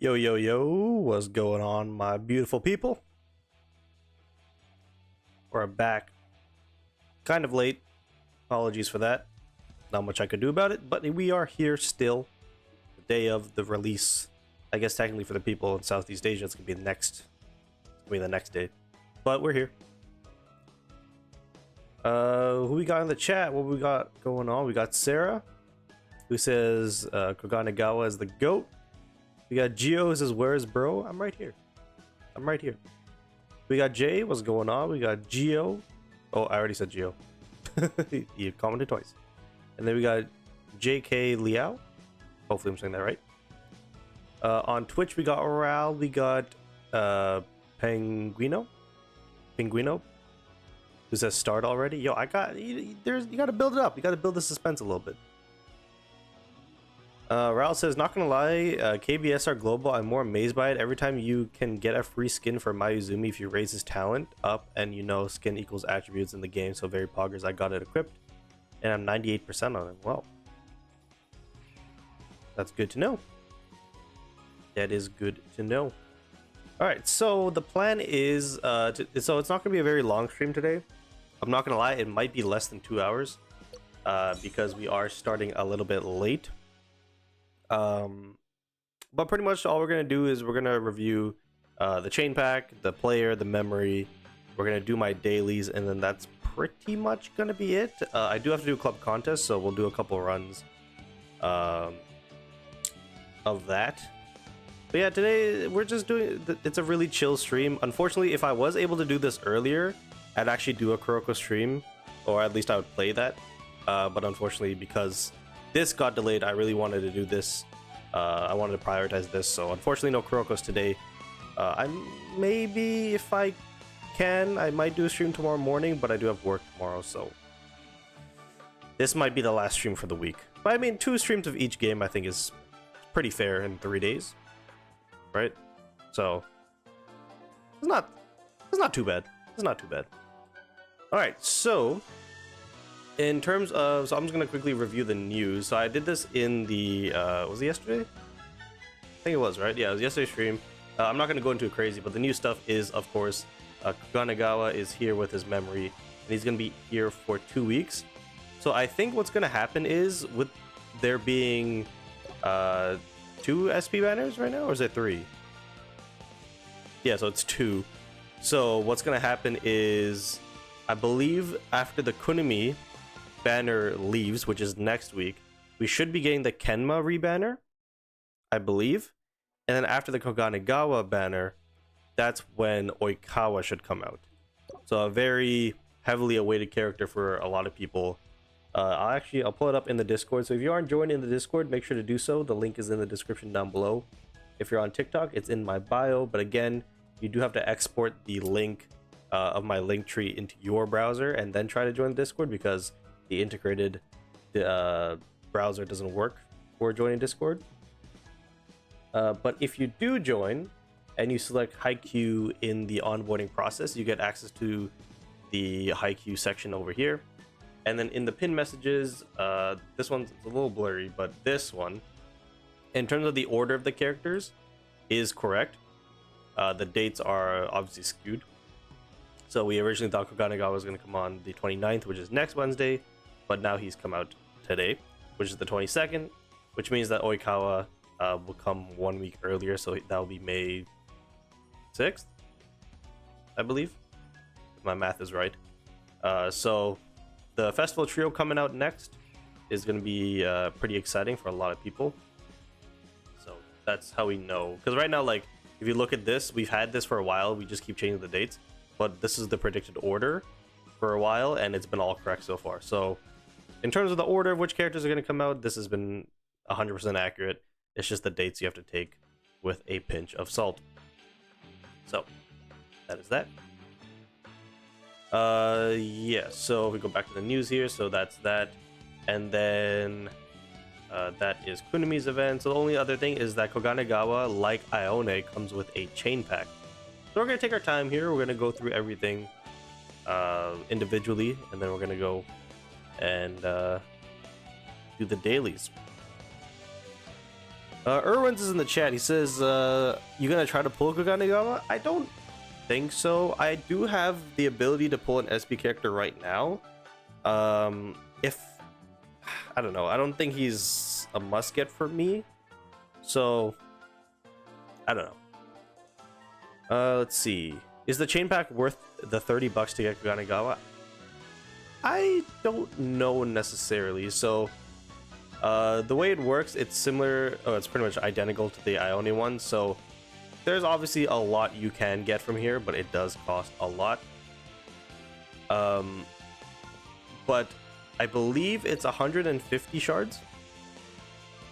Yo, yo, yo, what's going on, my beautiful people? We're back. Kind of late. Apologies for that. Not much I could do about it, but we are here still. The day of the release. I guess technically for the people in Southeast Asia, it's gonna be the next day. But we're here. Who we got in the chat? What we got going on? We got Sarah, who says Koganegawa is the GOAT. We got Gio, who says, where's bro? I'm right here. We got Jay, what's going on? We got Gio. Oh, I already said Gio. You commented twice. And then we got JK Liao. Hopefully I'm saying that right. On Twitch, we got Oral. We got Penguino, who says start already. Yo, you gotta build it up. You gotta build the suspense a little bit. Raul says, not gonna lie, KBS are global. I'm more amazed by it. Every time you can get a free skin for Mayuzumi if you raise his talent up, and you know skin equals attributes in the game, so very poggers. I got it equipped, and I'm 98% on it. Well, that's good to know. That is good to know. Alright, so the plan is, so it's not gonna be a very long stream today. I'm not gonna lie, it might be less than 2 hours, because we are starting a little bit late. But pretty much all we're gonna do is we're gonna review the chain pack, the player, the memory. We're gonna do my dailies, and then that's pretty much gonna be it. I do have to do a club contest, so we'll do a couple runs of that. But yeah, today we're just doing it's a really chill stream. Unfortunately, if I was able to do this earlier, I'd actually do a Kuroko stream, or at least I would play that. But unfortunately, because this got delayed, I really wanted to do this. I wanted to prioritize this, so unfortunately no Kurokos today. Maybe if I can, I might do a stream tomorrow morning, but I do have work tomorrow, so this might be the last stream for the week. But I mean, 2 streams of each game I think is pretty fair in 3 days, right? So it's not too bad. It's not too bad. All right, so in terms of, so I'm just gonna quickly review the news. So I did this in the was it yesterday? I think it was, right? Yeah, it was yesterday's stream. I'm not gonna go into it crazy, but the new stuff is, of course, Koganegawa is here with his memory, and he's gonna be here for 2 weeks. So I think what's gonna happen is, with there being 2 SP banners right now, or is it 3? Yeah, so it's 2. So what's gonna happen is, I believe after the Kunimi banner leaves, which is next week, we should be getting the Kenma rebanner, I believe. And then after the Koganegawa banner, that's when Oikawa should come out. So a very heavily awaited character for a lot of people. I'll pull it up in the Discord. So if you aren't joined in the Discord, make sure to do so. The link is in the description down below. If you're on TikTok, it's in my bio. But again, you do have to export the link of my link tree into your browser and then try to join the Discord, because the integrated browser doesn't work for joining Discord. But if you do join and you select Haikyu in the onboarding process, you get access to the Haikyu section over here. And then in the pin messages, this one's a little blurry, but this one, in terms of the order of the characters, is correct. The dates are obviously skewed. So we originally thought Koganegawa was going to come on the 29th, which is next Wednesday, but now he's come out today, which is the 22nd, which means that Oikawa will come 1 week earlier, so that will be May 6th, I believe, if my math is right. So the Festival Trio coming out next is going to be pretty exciting for a lot of people. So that's how we know, because right now, like, if you look at this, we've had this for a while, we just keep changing the dates, but this is the predicted order for a while, and it's been all correct so far. So in terms of the order of which characters are going to come out, this has been 100% accurate. It's just the dates you have to take with a pinch of salt. So that is that. Yeah, so if we go back to the news here, so that's that. And then that is Kunimi's event. So the only other thing is that Koganegawa, like Ione, comes with a chain pack. So we're going to take our time here. We're going to go through everything individually, and then we're going to go and do the dailies. Irwin's is in the chat. He says, you gonna try to pull Koganegawa? I don't think so. I do have the ability to pull an SP character right now. If I don't know, I don't think he's a must get for me. So I don't know. Let's see. Is the chain pack worth the $30 to get Koganegawa? I don't know necessarily. So the way it works, it's similar. Oh, it's pretty much identical to the Ione one. So there's obviously a lot you can get from here, but it does cost a lot. But I believe it's 150 shards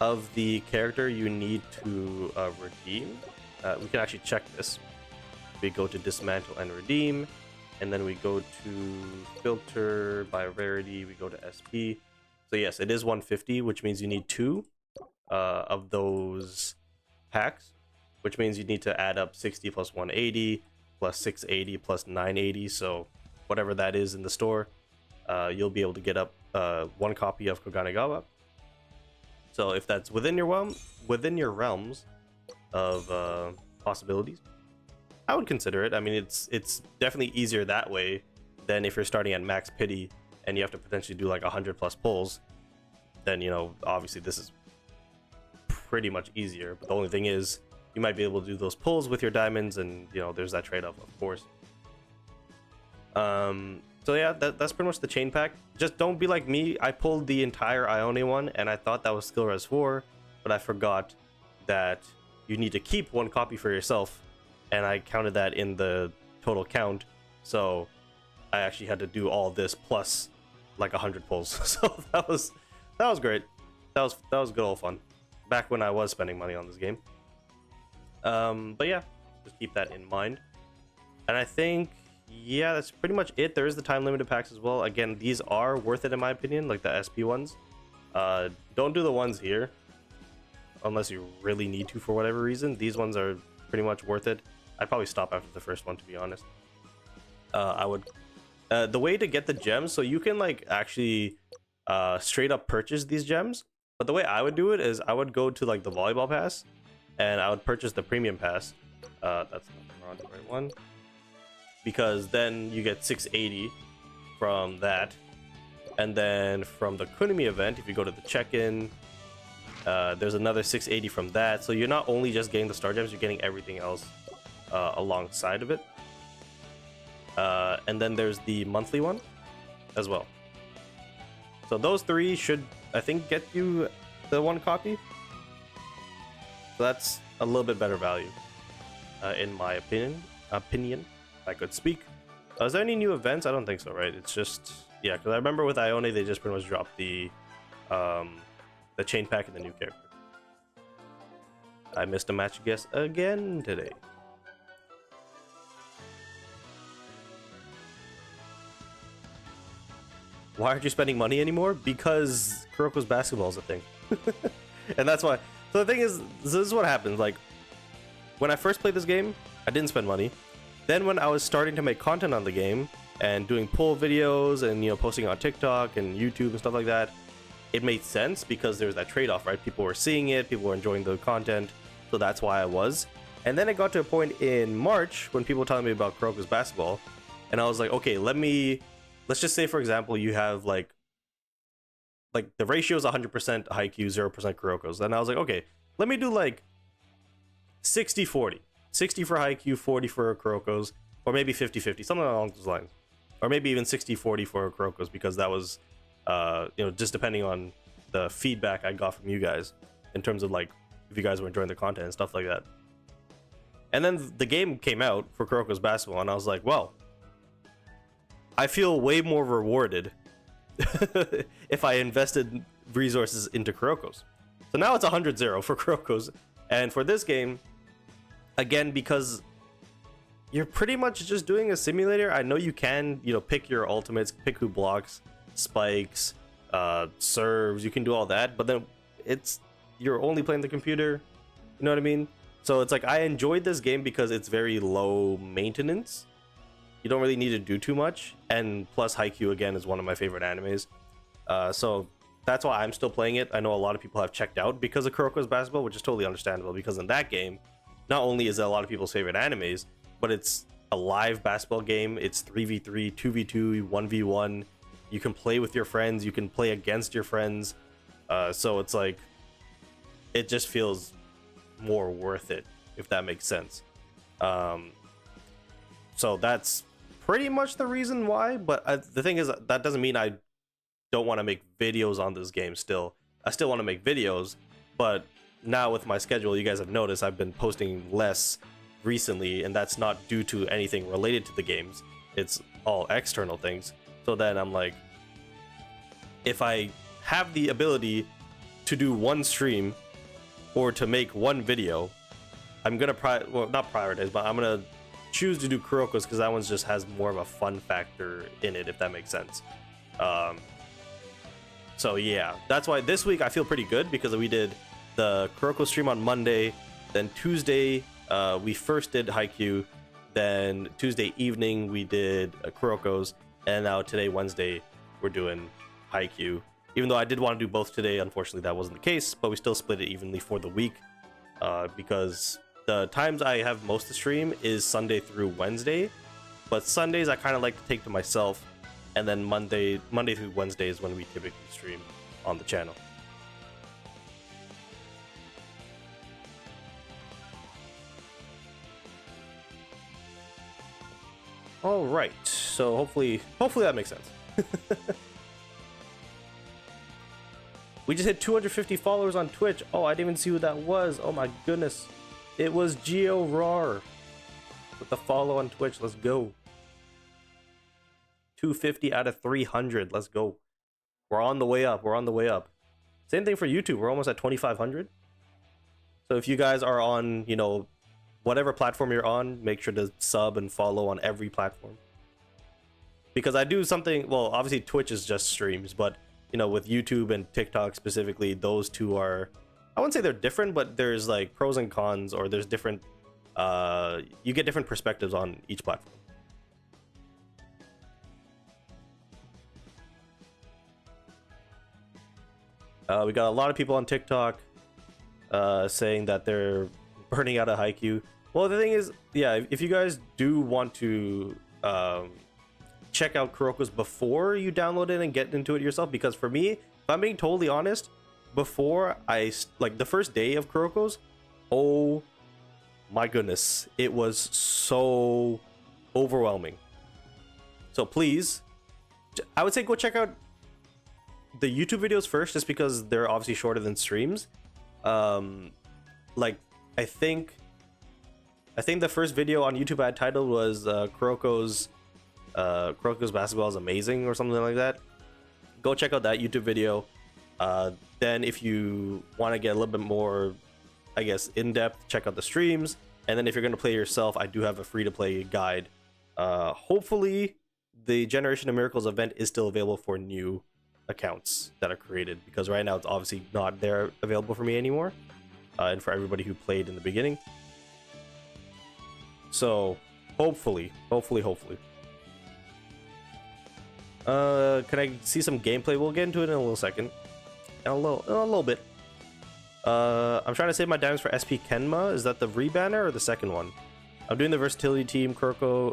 of the character you need to redeem. We can actually check this. We go to dismantle and redeem, and then we go to filter by rarity. We go to SP. So yes, it is 150, which means you need 2 of those packs, which means you need to add up 60 plus 180 plus 680 plus 980. So whatever that is in the store, you'll be able to get up 1 copy of Koganegawa. So if that's within your realms of possibilities, I would consider it. I mean, it's definitely easier that way than if you're starting at max pity and you have to potentially do like 100 plus pulls. Then, you know, obviously this is pretty much easier. But the only thing is, you might be able to do those pulls with your diamonds, and you know, there's that trade-off, of course. So yeah, that's pretty much the chain pack. Just don't be like me. I pulled the entire Ione one, and I thought that was skill res 4, but I forgot that you need to keep 1 copy for yourself, and I counted that in the total count. So I actually had to do all this plus like 100 pulls. So that was great. That was good old fun back when I was spending money on this game. But yeah, just keep that in mind. And I think, yeah, that's pretty much it. There is the time limited packs as well. Again, these are worth it in my opinion, like the SP ones. Don't do the ones here unless you really need to for whatever reason. These ones are pretty much worth it. I'd probably stop after the first one, to be honest. I would the way to get the gems, so you can like actually straight up purchase these gems, but the way I would do it is I would go to like the volleyball pass and I would purchase the premium pass. That's not the right one, because then you get 680 from that, and then from the Kunimi event, if you go to the check-in, there's another 680 from that. So you're not only just getting the star gems, you're getting everything else alongside of it. And then there's the monthly one as well. So those 3 should, I think, get you the 1 copy. So that's a little bit better value, in my opinion. If I could speak. Is there any new events? I don't think so, right? It's just, yeah, because I remember with Ione, they just pretty much dropped the chain pack and the new character. I missed a match guess again today. Why aren't you spending money anymore? Because Kuroko's basketball is a thing. And that's why. So the thing is, this is what happens. Like, when I first played this game, I didn't spend money. Then when I was starting to make content on the game and doing pull videos and, you know, posting on TikTok and YouTube and stuff like that, it made sense because there's that trade-off, right? People were seeing it, people were enjoying the content, so that's why I was. And then it got to a point in March when people were telling me about Kuroko's basketball, and I was like, okay, let's just say, for example, you have like the ratio is 100% Haikyu, 0% Kuroko's. Then I was like, okay, let me do like 60-40. 60 for Haikyu, 40 for Kuroko's, or maybe 50-50, something along those lines. Or maybe even 60-40 for Kuroko's, because that was, you know, just depending on the feedback I got from you guys in terms of like if you guys were enjoying the content and stuff like that. And then the game came out for Kuroko's basketball, and I was like, well, I feel way more rewarded if I invested resources into Kuroko's. So now it's 100-0 for Kuroko's. And for this game, again, because you're pretty much just doing a simulator, I know you can, you know, pick your ultimates, pick who blocks, spikes, serves, you can do all that, but then you're only playing the computer, you know what I mean? So it's like, I enjoyed this game because it's very low maintenance. You don't really need to do too much, and plus Haikyu again is one of my favorite animes. So that's why I'm still playing it. I know a lot of people have checked out because of Kuroko's Basketball, which is totally understandable, because in that game, not only is it a lot of people's favorite animes, but it's a live basketball game. It's 3v3, 2v2, 1v1. You can play with your friends, you can play against your friends. So it's like, it just feels more worth it, if that makes sense. So that's pretty much the reason why. But the thing is, that doesn't mean I don't want to make videos on this game. Still, I still want to make videos, but now with my schedule, you guys have noticed I've been posting less recently, and that's not due to anything related to the games. It's all external things. So then I'm like, if I have the ability to do one stream or to make one video, I'm gonna not prioritize, but I'm gonna choose to do Kuroko's, because that one just has more of a fun factor in it, if that makes sense. So yeah, that's why this week I feel pretty good, because we did the Kuroko stream on Monday, then Tuesday we first did Haikyu, then Tuesday evening we did Kuroko's, and now today, Wednesday, we're doing Haikyu. Even though I did want to do both today, unfortunately that wasn't the case, but we still split it evenly for the week, because the times I have most to stream is Sunday through Wednesday, but Sundays I kind of like to take to myself, and then Monday through Wednesday is when we typically stream on the channel. All right, so hopefully that makes sense. We just hit 250 followers on Twitch. Oh, I didn't even see who that was. Oh my goodness. It was Geo Rar with the follow on Twitch. Let's go. 250 out of 300. Let's go. We're on the way up. We're on the way up. Same thing for YouTube. We're almost at 2,500. So if you guys are on, you know, whatever platform you're on, make sure to sub and follow on every platform. Because I do something, well, obviously Twitch is just streams, but you know, with YouTube and TikTok specifically, those two are, I wouldn't say they're different, but there's like pros and cons, or there's different, you get different perspectives on each platform. We got a lot of people on TikTok saying that they're burning out of Haikyu. Well, the thing is, yeah, if you guys do want to check out Kuroko's before you download it and get into it yourself, because for me, if I'm being totally honest, before like the first day of Kuroko's, oh my goodness, it was so overwhelming. So please, I would say go check out the YouTube videos first, just because they're obviously shorter than streams. Like I think the first video on YouTube I had titled was Kuroko's Basketball is Amazing, or something like that. Go check out that YouTube video. Then if you want to get a little bit more, I guess, in-depth, check out the streams. And then if you're going to play yourself, I do have a free-to-play guide. Hopefully the Generation of Miracles event is still available for new accounts that are created, because right now it's obviously not there available for me anymore, and for everybody who played in the beginning. So hopefully. Can I see some gameplay? We'll get into it in a little second. In a little bit. I'm trying to save my diamonds for SP Kenma. Is that the rebanner or the second one? I'm doing the versatility team, Kuro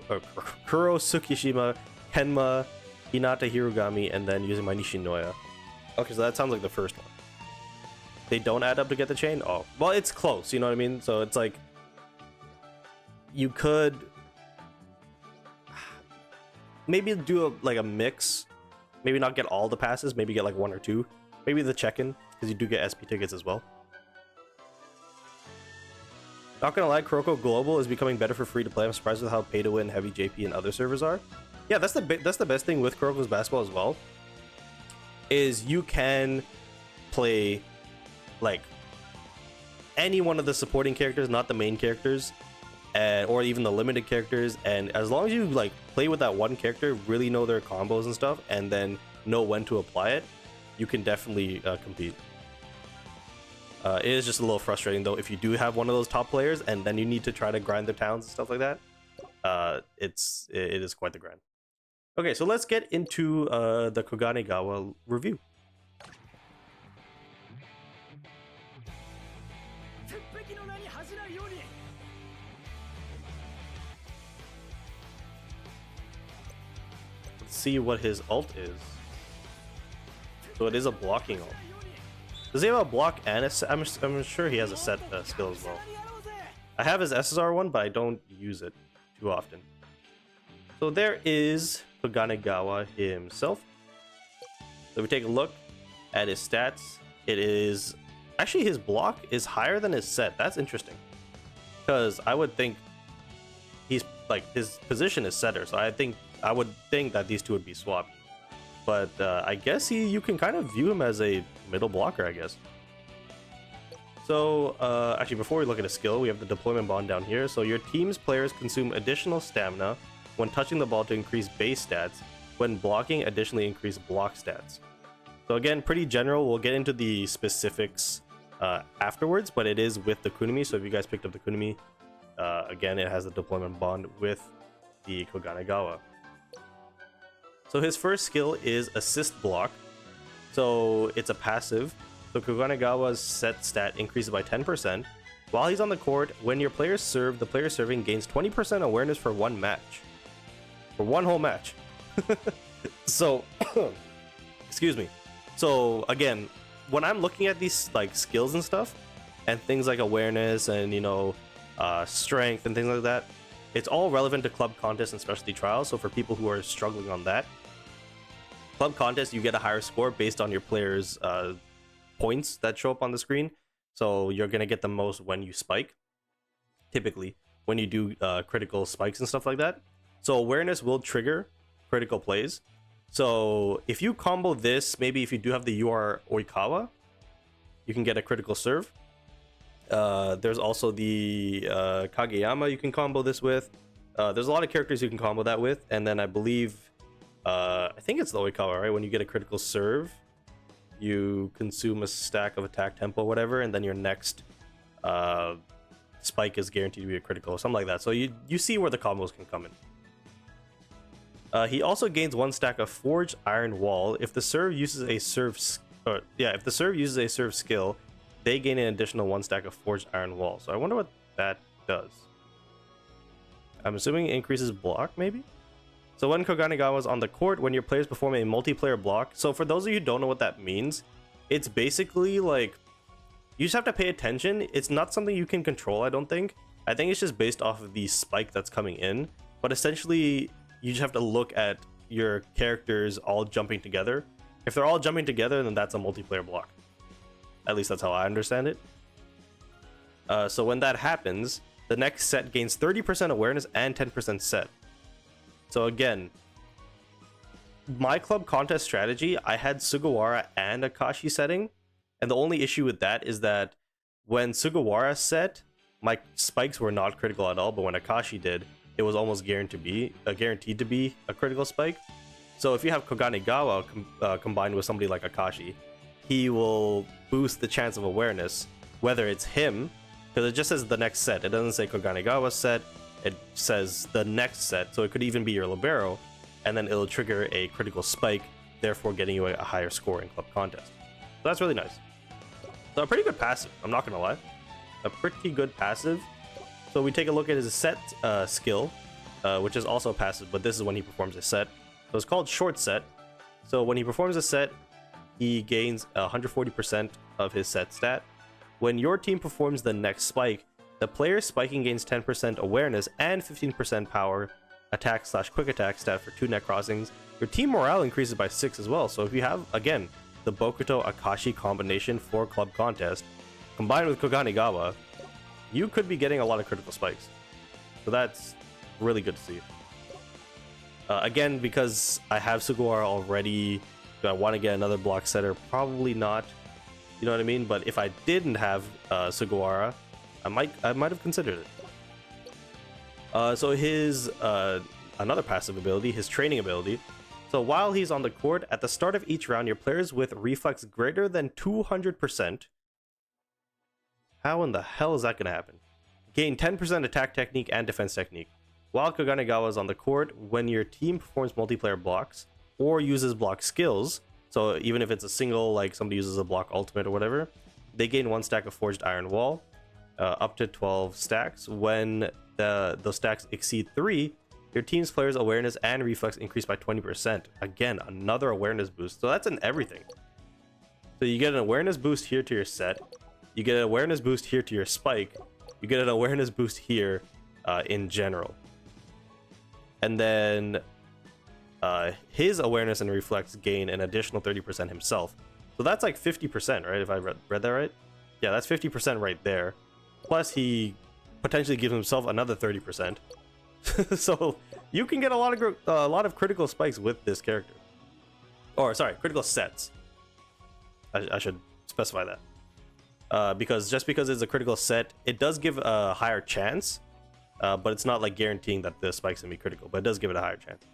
Tsukishima, Kenma, Hinata Hirugami, and then using my Nishinoya. Okay, so that sounds like the first one. They don't add up to get the chain? Oh, well, it's close, you know what I mean? So it's like, you could maybe do like a mix. Maybe not get all the passes, maybe get like one or two. Maybe the check-in, because you do get SP tickets as well. Not gonna lie, Kuroko Global is becoming better for free to play. I'm surprised with how pay to win heavy JP and other servers are. Yeah, that's the best thing with Kuroko's Basketball as well, is you can play like any one of the supporting characters, not the main characters, or even the limited characters, and as long as you like play with that one character, really know their combos and stuff, and then know when to apply it, you can definitely compete. It is just a little frustrating though if you do have one of those top players and then you need to try to grind their towns and stuff like that. It is quite the grind. Okay, so let's get into the Koganegawa review. Let's see what his ult is. So it is a blocking ult. Does he have a block and a set? I'm sure he has a set skill as well. I have his SSR one, but I don't use it too often. So there is Koganegawa himself. So if we take a look at his stats, it is actually his block is higher than his set. That's interesting, because I would think he's like his position is setter, so I would think that these two would be swapped. But I guess you can kind of view him as a middle blocker, I guess. So actually, before we look at a skill, we have the deployment bond down here. So your team's players consume additional stamina when touching the ball to increase base stats. When blocking, additionally increase block stats. So again, pretty general. We'll get into the specifics afterwards, but it is with the Kunimi. So if you guys picked up the Kunimi, again, it has the deployment bond with the Koganegawa. So his first skill is assist block. So it's a passive. So Koganegawa's set stat increases by 10%. While he's on the court, when your players serve, the player serving gains 20% awareness for one match. For one whole match. So, excuse me. So again, when I'm looking at these like skills and stuff, and things like awareness and, you know, strength and things like that, it's all relevant to club contests and specialty trials. So for people who are struggling on that, club contest, you get a higher score based on your players' points that show up on the screen. So you're gonna get the most when you spike, typically when you do critical spikes and stuff like that. So awareness will trigger critical plays. So if you combo this, maybe if you do have the UR Oikawa, you can get a critical serve. There's also the Kageyama you can combo this with. There's a lot of characters you can combo that with, and then I believe I think it's the Oikawa, right? When you get a critical serve, you consume a stack of attack tempo, whatever, and then your next spike is guaranteed to be a critical, something like that. So you see where the combos can come in. He also gains one stack of Forged Iron Wall. If the serve uses a serve skill, they gain an additional one stack of Forged Iron Wall. So I wonder what that does. I'm assuming it increases block, maybe? So when Koganegawa is on the court, when your players perform a multiplayer block. So for those of you who don't know what that means, it's basically like you just have to pay attention. It's not something you can control, I don't think. I think it's just based off of the spike that's coming in. But essentially, you just have to look at your characters all jumping together. If they're all jumping together, then that's a multiplayer block. At least that's how I understand it. So when that happens, the next set gains 30% awareness and 10% set. So again, my club contest strategy, I had Sugawara and Akashi setting. And the only issue with that is that when Sugawara set, my spikes were not critical at all. But when Akashi did, it was almost guaranteed to be a critical spike. So if you have Koganegawa combined with somebody like Akashi, he will boost the chance of awareness, whether it's him, because it just says the next set. It doesn't say Koganegawa set, it says the next set. So it could even be your libero, and then it'll trigger a critical spike, therefore getting you a higher score in club contest. So that's really nice. So a pretty good passive, I'm not gonna lie. A pretty good passive. So we take a look at his set skill, which is also passive, but this is when he performs a set. So it's called short set. So when he performs a set, he gains 140% of his set stat. When your team performs the next spike, the player spiking gains 10% awareness and 15% power attack / quick attack stat for 2 net crossings. Your team morale increases by 6 as well. So if you have, again, the Bokuto Akashi combination for club contest combined with Koganegawa, you could be getting a lot of critical spikes. So that's really good to see. Again, because I have Sugawara already, do I want to get another block setter? Probably not. You know what I mean? But if I didn't have Sugawara, I might have considered it. So his another passive ability, his training ability. So while he's on the court, at the start of each round, your players with reflex greater than 200%. How in the hell is that going to happen? Gain 10% attack technique and defense technique. While Koganegawa is on the court, when your team performs multiplayer blocks or uses block skills, so even if it's a single, like somebody uses a block ultimate or whatever, they gain 1 stack of Forged Iron Wall, up to 12 stacks. When those stacks exceed 3, Your team's players' awareness and reflex increase by 20%. Again, another awareness boost. So that's in everything. So you get an awareness boost here to your set. You get an awareness boost here to your spike. You get an awareness boost here in general. And then his awareness and reflex gain an additional 30% himself. So that's like 50%, right? If I read that right? Yeah, that's 50% right there. Plus he potentially gives himself another 30%. So you can get a lot of critical spikes with this character. Or sorry, critical sets. I should specify that. Because just because it's a critical set, it does give a higher chance, but it's not like guaranteeing that the spike's gonna be critical, but it does give it a higher chance.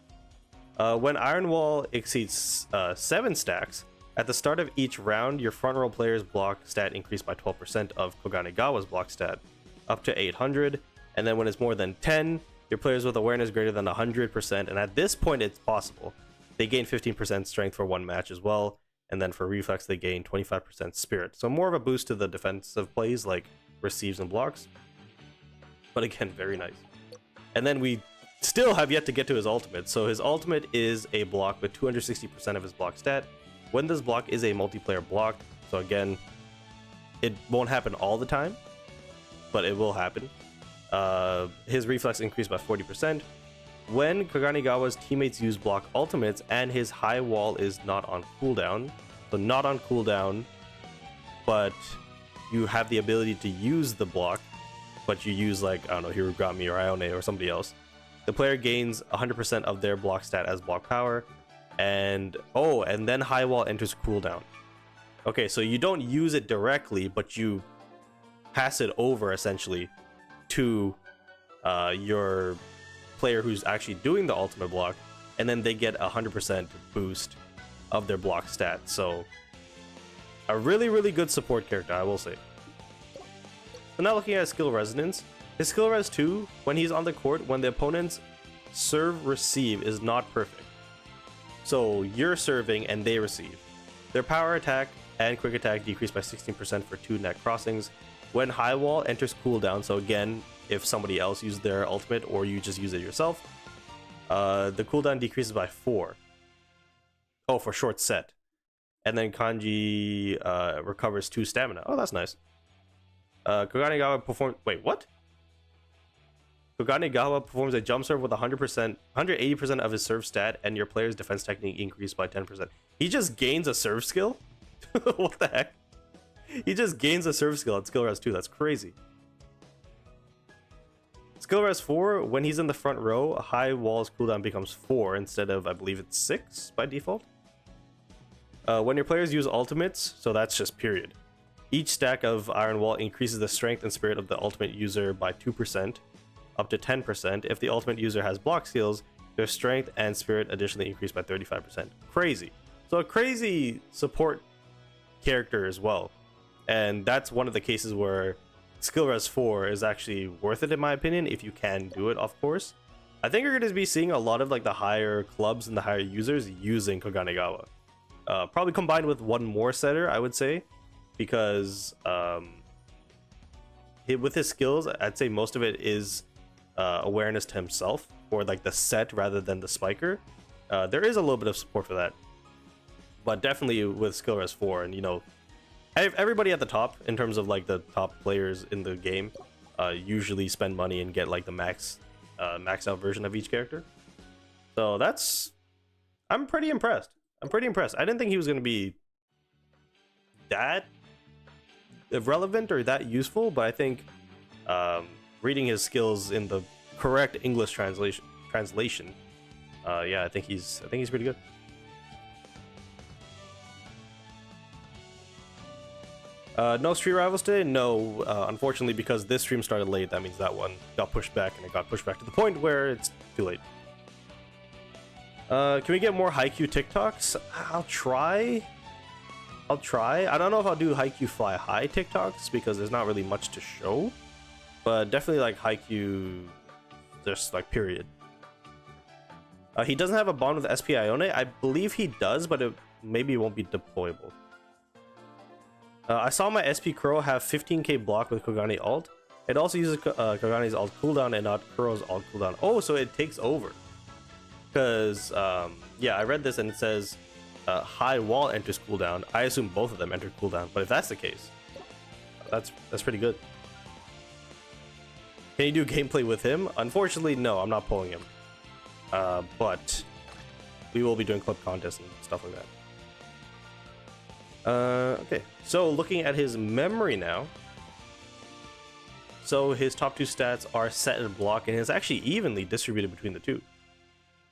When Iron Wall exceeds 7 stacks, at the start of each round, your front row player's block stat increased by 12% of Koganegawa's block stat, up to 800, and then when it's more than 10, your players with awareness greater than 100%, and at this point it's possible. They gain 15% strength for 1 match as well, and then for reflex they gain 25% spirit. So more of a boost to the defensive plays like receives and blocks. But again, very nice. And then we still have yet to get to his ultimate. So his ultimate is a block with 260% of his block stat. When this block is a multiplayer block, so again, it won't happen all the time, but it will happen. His reflex increased by 40%. When Koganegawa's teammates use block ultimates and his high wall is not on cooldown, so not on cooldown, but you have the ability to use the block, but you use like, I don't know, Hirugami or Ione or somebody else, the player gains 100% of their block stat as block power, and then high wall enters cooldown. Okay, so you don't use it directly, but you pass it over essentially to your player who's actually doing the ultimate block, and then they get 100% boost of their block stat. So a really good support character, I will say. So now looking at skill resonance, his skill res 2, when he's on the court, when the opponent's serve receive is not perfect, so you're serving and they receive, their power attack and quick attack decrease by 16% for 2 net crossings. When high wall enters cooldown, so again, if somebody else uses their ultimate or you just use it yourself, the cooldown decreases by 4. Oh, for short set. And then Kanji recovers 2 stamina. Oh, that's nice. Koganegawa performs... Wait, what? Koganegawa performs a jump serve with 180% of his serve stat, and your player's defense technique increased by 10%. He just gains a serve skill? What the heck? He just gains a serve skill at skill res 2. That's crazy. Skill res 4, when he's in the front row, high wall's cooldown becomes 4 instead of, I believe it's 6 by default. When your players use ultimates, so that's just period, each stack of Iron Wall increases the strength and spirit of the ultimate user by 2%, up to 10%. If the ultimate user has block skills, their strength and spirit additionally increase by 35%. Crazy. So a crazy support character as well. And that's one of the cases where skill res 4 is actually worth it in my opinion, if you can do it, of course. I think you're going to be seeing a lot of like the higher clubs and the higher users using Koganegawa. Probably combined with one more setter, I would say, because with his skills, I'd say most of it is awareness to himself, or like the set rather than the spiker. There is a little bit of support for that, but definitely with skill res 4, and you know, everybody at the top, in terms of like the top players in the game, usually spend money and get like the maxed out version of each character. So I'm pretty impressed. I didn't think he was going to be that relevant or that useful, but I think reading his skills in the correct English translation, yeah, I think he's pretty good. No Street Rivals today? No, unfortunately, because this stream started late. That means that one got pushed back, and it got pushed back to the point where it's too late. Can we get more Haikyu TikToks? I'll try. I don't know if I'll do Haikyu Fly High TikToks, because there's not really much to show. But definitely like Haikyu, just like period. He doesn't have a bond with SP Ione. I believe he does, but maybe it won't be deployable. I saw my SP Crow have 15k block with Kogane ult. It also uses Kogane's alt cooldown and not Kuro's alt cooldown. Oh, so it takes over. Because, yeah, I read this and it says high wall enters cooldown. I assume both of them enter cooldown, but if that's the case, that's pretty good. Can you do gameplay with him? Unfortunately, no, I'm not pulling him. But we will be doing clip contests and stuff like that. Okay, so looking at his memory now. So his top two stats are set and block, and it's actually evenly distributed between the two.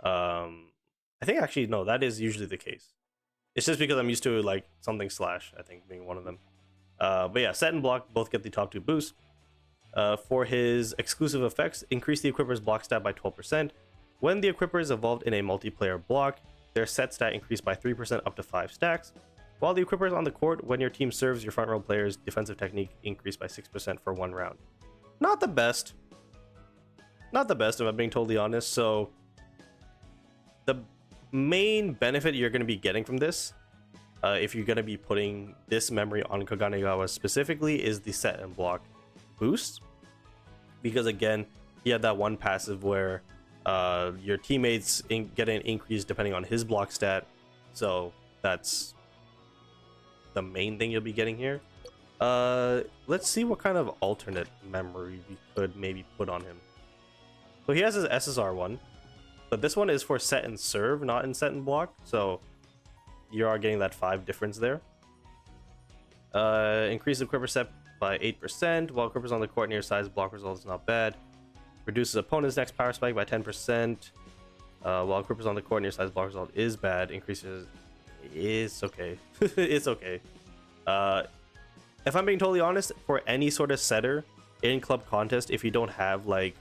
I think actually, no, that is usually the case. It's just because I'm used to like something slash, I think, being one of them. But yeah, set and block both get the top two boosts. For his exclusive effects, increase the equipper's block stat by 12%. When the equipper is evolved in a multiplayer block, their set stat increased by 3% up to 5 stacks. While the equipper is on the court, when your team serves, your front row player's defensive technique increased by 6% for 1 round. Not the best. Not the best, if I'm being totally honest. So, the main benefit you're going to be getting from this, if you're going to be putting this memory on Koganegawa specifically, is the set and block boost. Because again, he had that one passive where your teammates get an increase depending on his block stat. So, that's the main thing you'll be getting here. Let's see what kind of alternate memory we could maybe put on him. So he has his SSR one, but this one is for set and serve, not in set and block. So you are getting that 5 difference there. Increase the equipper set by 8%. While equipper's on the court near size, block result is not bad. Reduces opponent's next power spike by 10%. While equipper's on the court near size, block result is bad. Increases is okay. It's okay. If I'm being totally honest, for any sort of setter in club contest, if you don't have like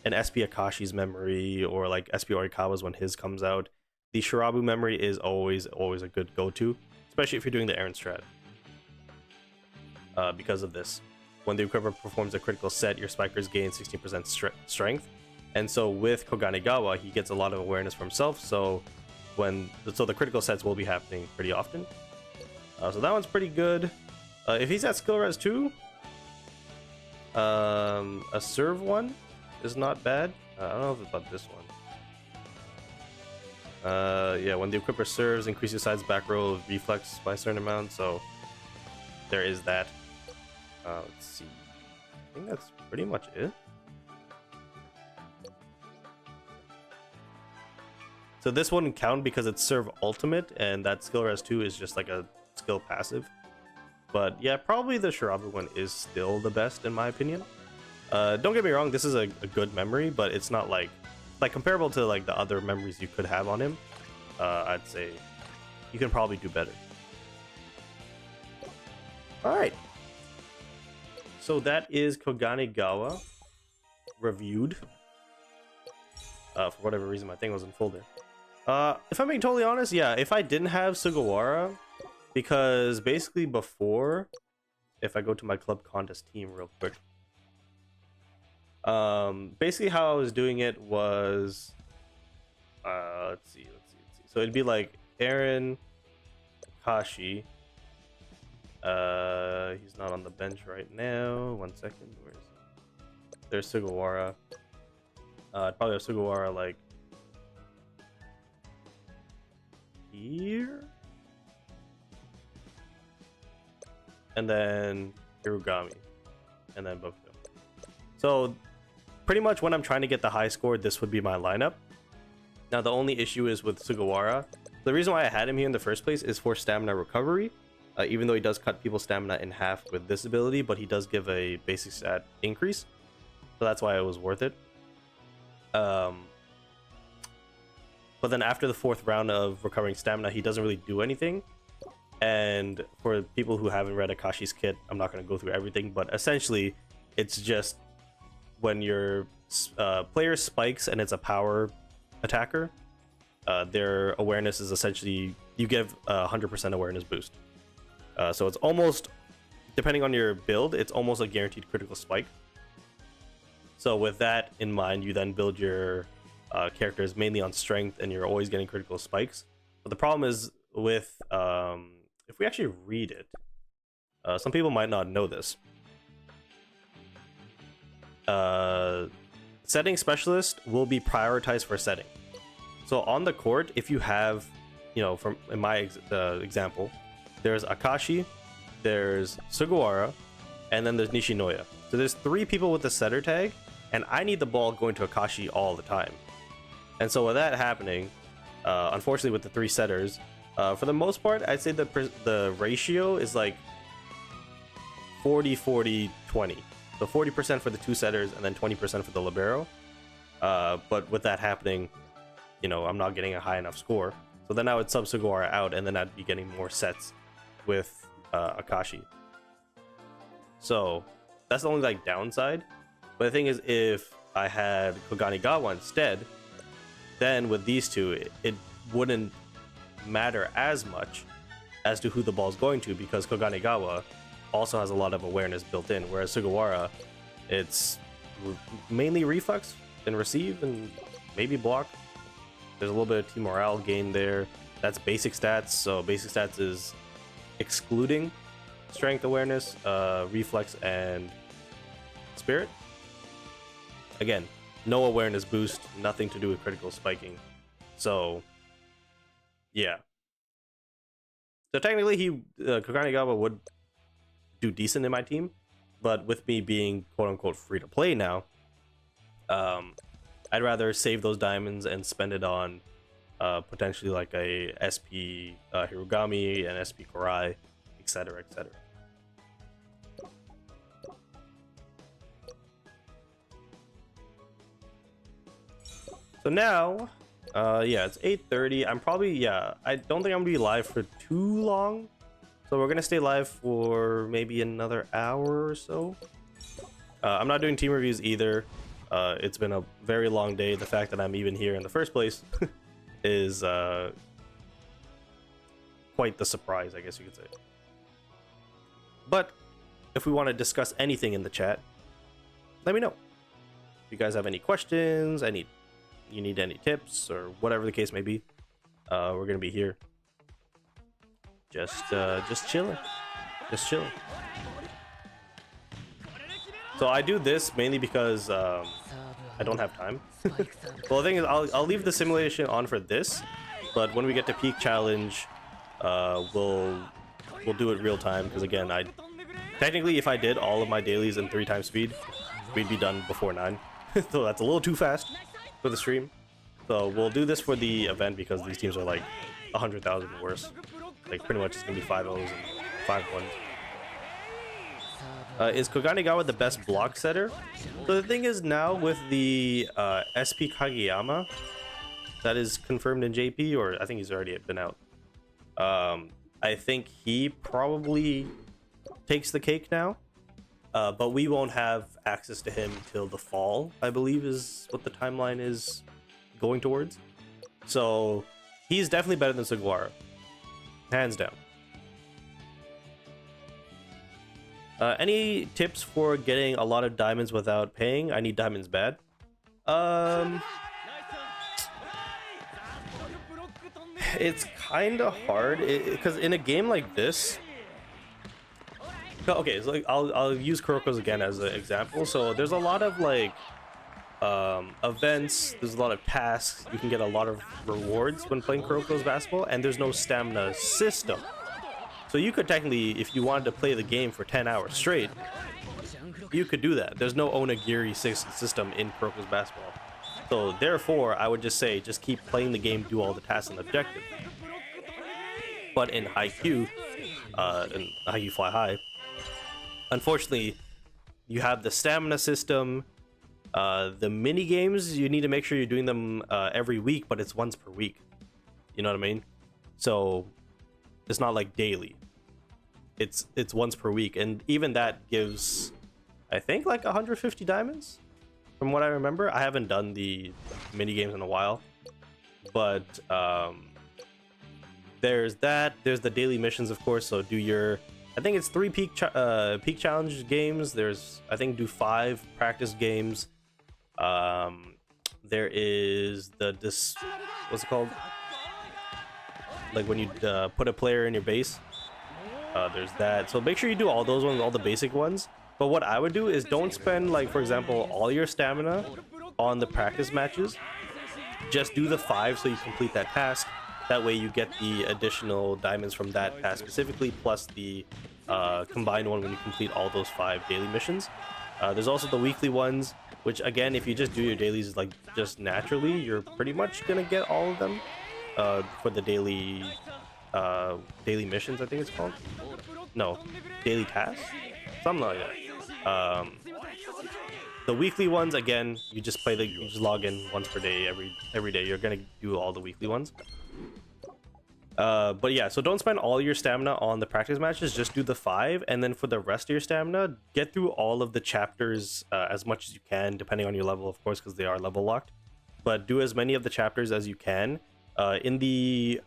an SP Akashi's memory or like SP Orikawa's when his comes out, the Shirabu memory is always a good go-to, especially if you're doing the Aaron strat. Because of this, when the equipper performs a critical set, your spikers gain 16% strength, and so with Koganegawa, he gets a lot of awareness for himself. So the critical sets will be happening pretty often. So that one's pretty good. If he's at skill res 2, a serve one is not bad. I don't know if it's about this one. Yeah, when the equipper serves, increase your side's back row of reflex by a certain amount, so there is that. Let's see. I think that's pretty much it. So this wouldn't count because it's serve ultimate, and that skill res 2 is just like a skill passive. But yeah, probably the Shirabu one is still the best in my opinion. Don't get me wrong, this is a good memory, but it's not like comparable to like the other memories you could have on him. I'd say you can probably do better. All right. So that is Koganegawa reviewed. For whatever reason, my thing wasn't full there. If I'm being totally honest, yeah, if I didn't have Sugawara, because basically before, if I go to my club contest team real quick, basically how I was doing it was, let's see. So it'd be like Aaron, Kashi. He's not on the bench right now. 1 second. Where is he? There's Sugawara. I'd probably have Sugawara like here, and then Hirugami, and then Bokuto. So pretty much when I'm trying to get the high score, this would be my lineup. Now the only issue is with Sugawara. The reason why I had him here in the first place is for stamina recovery. Even though he does cut people's stamina in half with this ability, but he does give a basic stat increase. So that's why it was worth it. But then after the 4th round of recovering stamina, he doesn't really do anything. And for people who haven't read Akashi's kit, I'm not going to go through everything, but essentially it's just when your player spikes and it's a power attacker, their awareness is essentially, you give a 100% awareness boost. So it's almost, depending on your build, it's almost a guaranteed critical spike. So with that in mind, you then build your characters mainly on strength, and you're always getting critical spikes. But the problem is with, if we actually read it, some people might not know this. setting specialist will be prioritized for setting. So on the court, if you have, you know, from in my example, there's Akashi, there's Sugawara, and then there's Nishinoya. So there's 3 people with the setter tag, and I need the ball going to Akashi all the time. And so with that happening, unfortunately with the 3 setters, for the most part, I'd say the ratio is like 40, 40, 20. So 40% for the 2 setters and then 20% for the libero. But with that happening, you know, I'm not getting a high enough score. So then I would sub Sugawara out, and then I'd be getting more sets with Akashi. So that's the only like downside. But the thing is, if I had Koganegawa instead, then with these two, it wouldn't matter as much as to who the ball's going to, because Koganegawa also has a lot of awareness built in, whereas Sugawara, it's mainly reflex and receive and maybe block. There's a little bit of team morale gain there. That's basic stats, so basic stats is excluding strength, awareness, reflex, and spirit. Again, no awareness boost, nothing to do with critical spiking. So, yeah. So technically, Koganegawa would do decent in my team, but with me being quote-unquote free-to-play now, I'd rather save those diamonds and spend it on potentially like a SP Hirugami, and SP Korai, etc., etc. So now, yeah, it's 8:30. I'm probably, yeah, I don't think I'm gonna be live for too long. So we're gonna stay live for maybe another hour or so. I'm not doing team reviews either. It's been a very long day. The fact that I'm even here in the first place is quite the surprise, I guess you could say. But if we want to discuss anything in the chat, let me know. If you guys have any questions, you need any tips, or whatever the case may be, we're gonna be here. Just chilling. Just chilling. So I do this mainly because I don't have time. Well, the thing is, I'll leave the simulation on for this, but when we get to peak challenge, we'll do it real time, because again, technically if I did all of my dailies in 3 times speed, we'd be done before 9. So that's a little too fast for the stream. So we'll do this for the event, because these teams are like 100,000 worse. Like pretty much it's gonna be 5-0s and 5-1s. Is Koganegawa the best block setter? So the thing is, now with the SP Kageyama that is confirmed in JP, or I think he's already been out, I think he probably takes the cake now, but we won't have access to him till the fall, I believe is what the timeline is going towards. So he's definitely better than Sugawara, hands down. Any tips for getting a lot of diamonds without paying? I need diamonds bad. It's kind of hard, because in a game like this, okay, so like, I'll use Kuroko's again as an example. So there's a lot of like events, there's a lot of tasks, you can get a lot of rewards when playing Kuroko's basketball, and there's no stamina system. So you could technically, if you wanted to play the game for 10 hours straight, you could do that. There's no onigiri system in Kuroko's basketball. So therefore, I would just say, just keep playing the game, do all the tasks and objectives. But in Haikyu, in Haikyu Fly High, unfortunately, you have the stamina system, the mini games. You need to make sure you're doing them every week, but it's once per week. You know what I mean? So it's not like daily. It's once per week, and even that gives, I think, like 150 diamonds, from what I remember. I haven't done the mini games in a while, but there's that. There's the daily missions, of course. So do your, I think it's 3 peak challenge games. There's, I think, do 5 practice games. There is what's it called? Like when you put a player in your base. There's that. So make sure you do all those ones, all the basic ones. But what I would do is don't spend, like, for example, all your stamina on the practice matches. Just do the 5 so you complete that task. That way you get the additional diamonds from that task specifically, plus the combined one when you complete all those 5 daily missions. There's also the weekly ones, which again, if you just do your dailies like just naturally, you're pretty much gonna get all of them for the daily missions, I think it's called. No, daily tasks, something like that. The weekly ones, again, you just log in once per day, every day. You're gonna do all the weekly ones. But yeah, so don't spend all your stamina on the practice matches. Just do the 5, and then for the rest of your stamina, get through all of the chapters as much as you can, depending on your level, of course, because they are level locked. But do as many of the chapters as you can. In the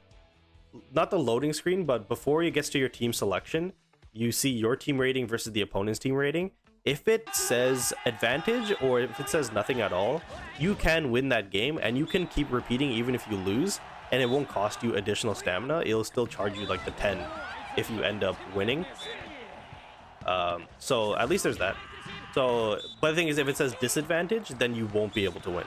not the loading screen, but before it gets to your team selection, you see your team rating versus the opponent's team rating. If it says advantage or if it says nothing at all, you can win that game, and you can keep repeating even if you lose, and it won't cost you additional stamina. It'll still charge you like the 10 if you end up winning. So at least there's that. So, but the thing is, if it says disadvantage, then you won't be able to win.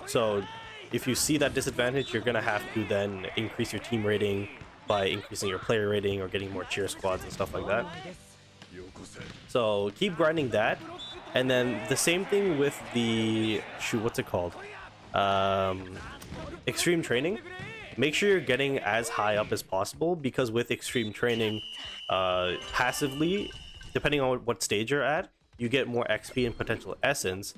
So if you see that disadvantage, you're gonna have to then increase your team rating by increasing your player rating or getting more cheer squads and stuff like that. So keep grinding that, and then the same thing with the what's it called? Extreme training. Make sure you're getting as high up as possible, because with extreme training, passively, depending on what stage you're at, you get more XP and potential essence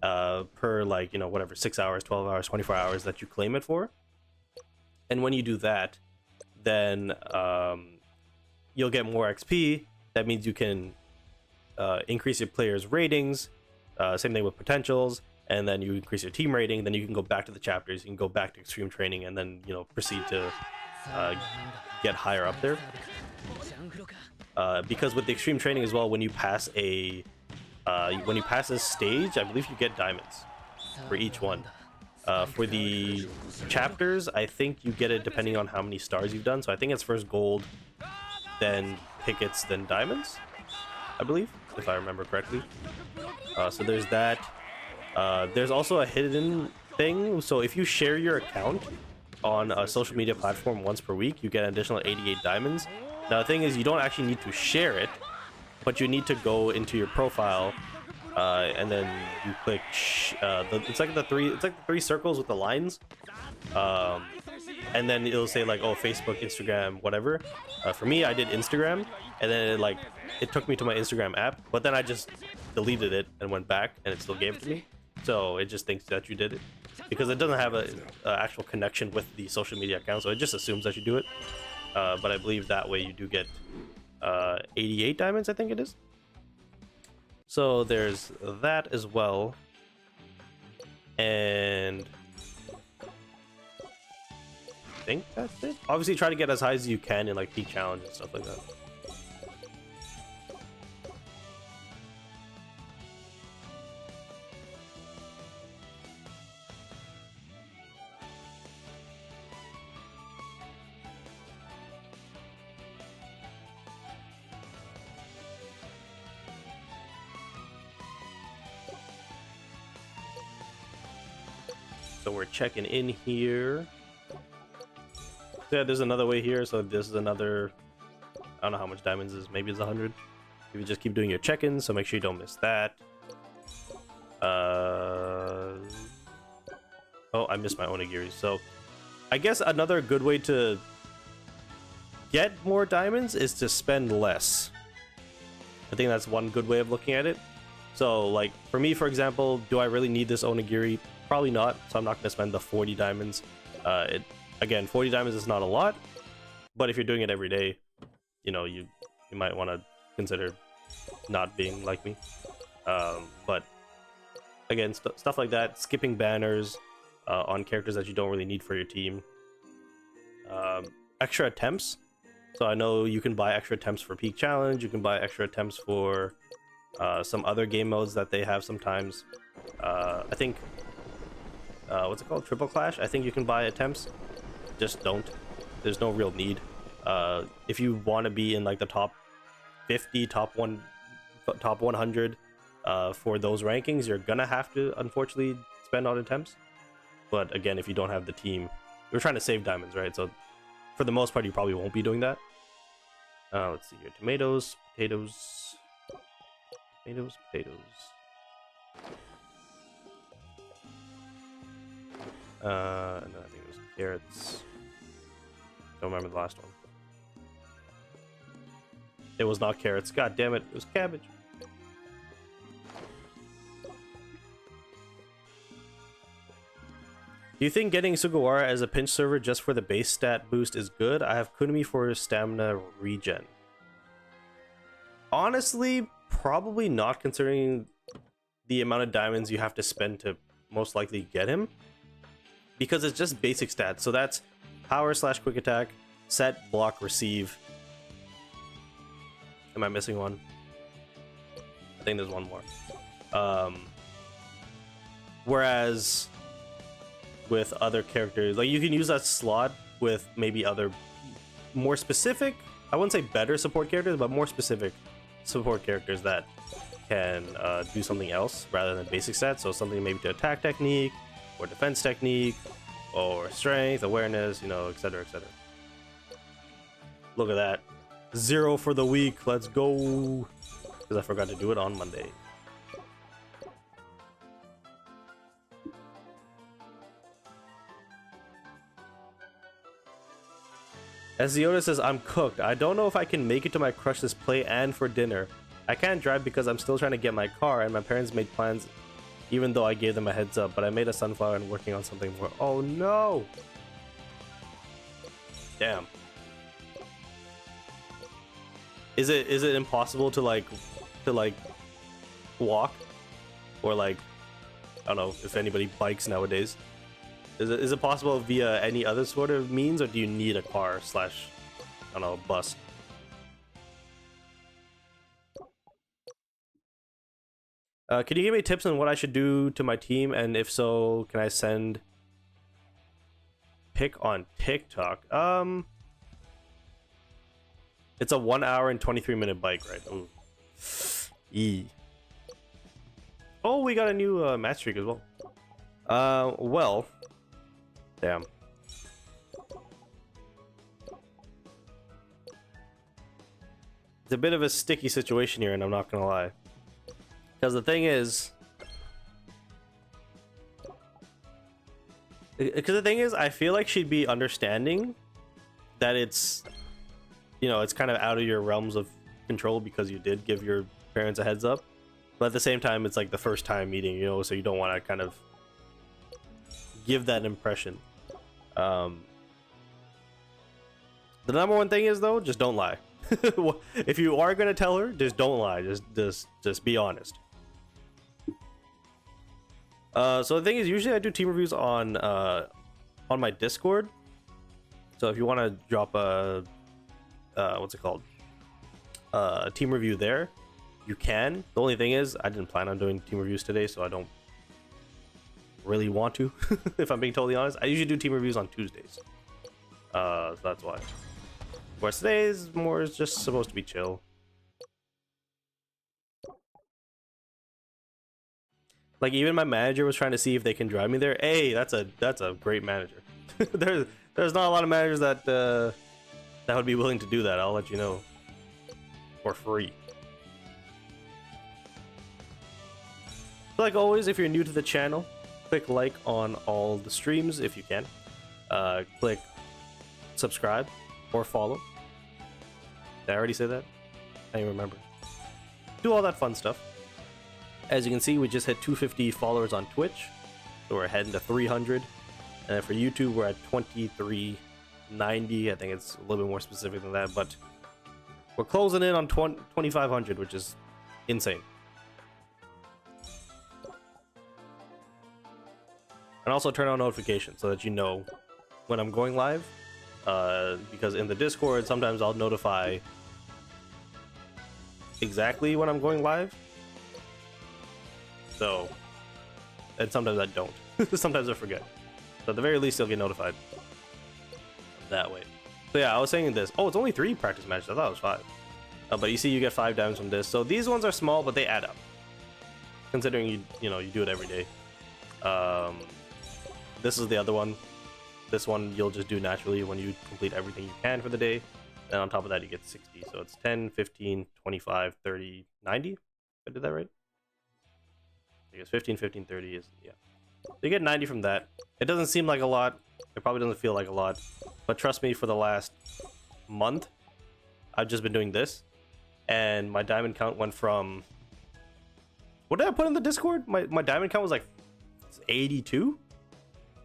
per, like, you know, whatever, 6 hours, 12 hours, 24 hours that you claim it for. And when you do that, then you'll get more XP. That means you can increase your players' ratings. Same thing with potentials. And then you increase your team rating. Then you can go back to the chapters. You can go back to extreme training, and then, you know, proceed to get higher up there. Because with the extreme training as well, when you pass a stage, I believe you get diamonds for each one. For the chapters, I think you get it depending on how many stars you've done. So I think it's first gold, then tickets, then diamonds, I believe, if I remember correctly. So there's that. There's also a hidden thing. So if you share your account on a social media platform once per week, you get an additional 88 diamonds. Now the thing is, you don't actually need to share it, but you need to go into your profile, and then you click it's like the three circles with the lines, and then it'll say like, oh, Facebook, Instagram, whatever. For me, I did Instagram, and then it took me to my Instagram app, but then I just deleted it and went back, and it still gave it to me. So it just thinks that you did it, because it doesn't have a actual connection with the social media account, so it just assumes that you do it. But I believe that way you do get 88 diamonds, I think it is. So there's that as well. And I think that's it. Obviously try to get as high as you can in like peak challenge and stuff like that. So we're checking in here. Yeah, there's another way here. So this is another, I don't know how much diamonds is, maybe it's 100. If you just keep doing your check-ins, so make sure you don't miss that. Oh, I missed my onigiri. So I guess another good way to get more diamonds is to spend less. I think that's one good way of looking at it. So like for me, for example, do I really need this onigiri? Probably not, so I'm not going to spend the 40 diamonds. Again, 40 diamonds is not a lot, but if you're doing it every day, you know, you might want to consider not being like me. But again, stuff like that, skipping banners on characters that you don't really need for your team. Extra attempts. So I know you can buy extra attempts for Peak Challenge, you can buy extra attempts for some other game modes that they have sometimes. I think what's it called, Triple Clash, I think you can buy attempts. Just don't, there's no real need. If you want to be in like the top 50, top 1 top 100 for those rankings, you're gonna have to unfortunately spend on attempts. But again, if you don't have the team, we're trying to save diamonds, right? So for the most part, you probably won't be doing that. Let's see here. Tomatoes, potatoes, potatoes, potatoes. And then I think it was carrots. Don't remember the last one. It was not carrots. God damn it. It was cabbage. Do you think getting Sugawara as a pinch server just for the base stat boost is good? I have Kunimi for stamina regen. Honestly, probably not, considering the amount of diamonds you have to spend to most likely get him. Because it's just basic stats. So that's power / quick attack, set, block, receive. Am I missing one? I think there's one more. Whereas with other characters, like, you can use that slot with maybe other more specific, I wouldn't say better support characters, but more specific support characters that can do something else rather than basic stats. So something maybe to attack technique or defense technique or strength, awareness, you know, etc, etc. Look at that. 0 for the week. Let's go. Because I forgot to do it on Monday. As Yoda says, I'm cooked. I don't know if I can make it to my crush's play and for dinner. I can't drive because I'm still trying to get my car, and my parents made plans even though I gave them a heads up, but I made a sunflower and working on something more. Oh no! Damn. Is it impossible to like walk? Or like, I don't know if anybody bikes nowadays. Is it possible via any other sort of means, or do you need a car / I don't know, bus? Can you give me tips on what I should do to my team, and if so, can I send pic on TikTok? It's a 1 hour and 23-minute bike ride. Ooh. Oh, we got a new match streak as well. Well. Damn. It's a bit of a sticky situation here, and I'm not gonna lie. Because the thing is... I feel like she'd be understanding that it's... You know, it's kind of out of your realms of control because you did give your parents a heads up. But at the same time, it's like the first time meeting, you know, so you don't want to kind of give that impression. The number one thing is, though, just don't lie. If you are going to tell her, just don't lie. Just be honest. So the thing is, usually I do team reviews on my Discord. So if you want to drop a what's it called? Team review there, you can. The only thing is, I didn't plan on doing team reviews today, so I don't really want to. If I'm being totally honest, I usually do team reviews on Tuesdays. So that's why. Whereas today is just supposed to be chill. Like, even my manager was trying to see if they can drive me there. Hey, that's a great manager. There's not a lot of managers that that would be willing to do that. I'll let you know. For free. Like always, if you're new to the channel, click like on all the streams if you can. Click subscribe or follow. Did I already say that? I don't remember. Do all that fun stuff. As you can see, we just hit 250 followers on Twitch, so we're heading to 300. And then for YouTube, we're at 2390. I think it's a little bit more specific than that, but we're closing in on 2500, which is insane. And also turn on notifications so that you know when I'm going live. Because in the Discord, sometimes I'll notify exactly when I'm going live. So, and sometimes I don't. Sometimes I forget. So at the very least, you'll get notified that way. So yeah, I was saying this. Oh, it's only 3 practice matches. I thought it was 5. But you see, you get 5 diamonds from this. So these ones are small, but they add up. Considering you do it every day. This is the other one. This one you'll just do naturally when you complete everything you can for the day. And on top of that, you get 60. So it's 10, 15, 25, 30, 90. I did that right? I guess 15, 15, 30 is, yeah. So you get 90 from that. It doesn't seem like a lot. It probably doesn't feel like a lot. But trust me, for the last month, I've just been doing this. And my diamond count went from... What did I put in the Discord? My diamond count was like 82?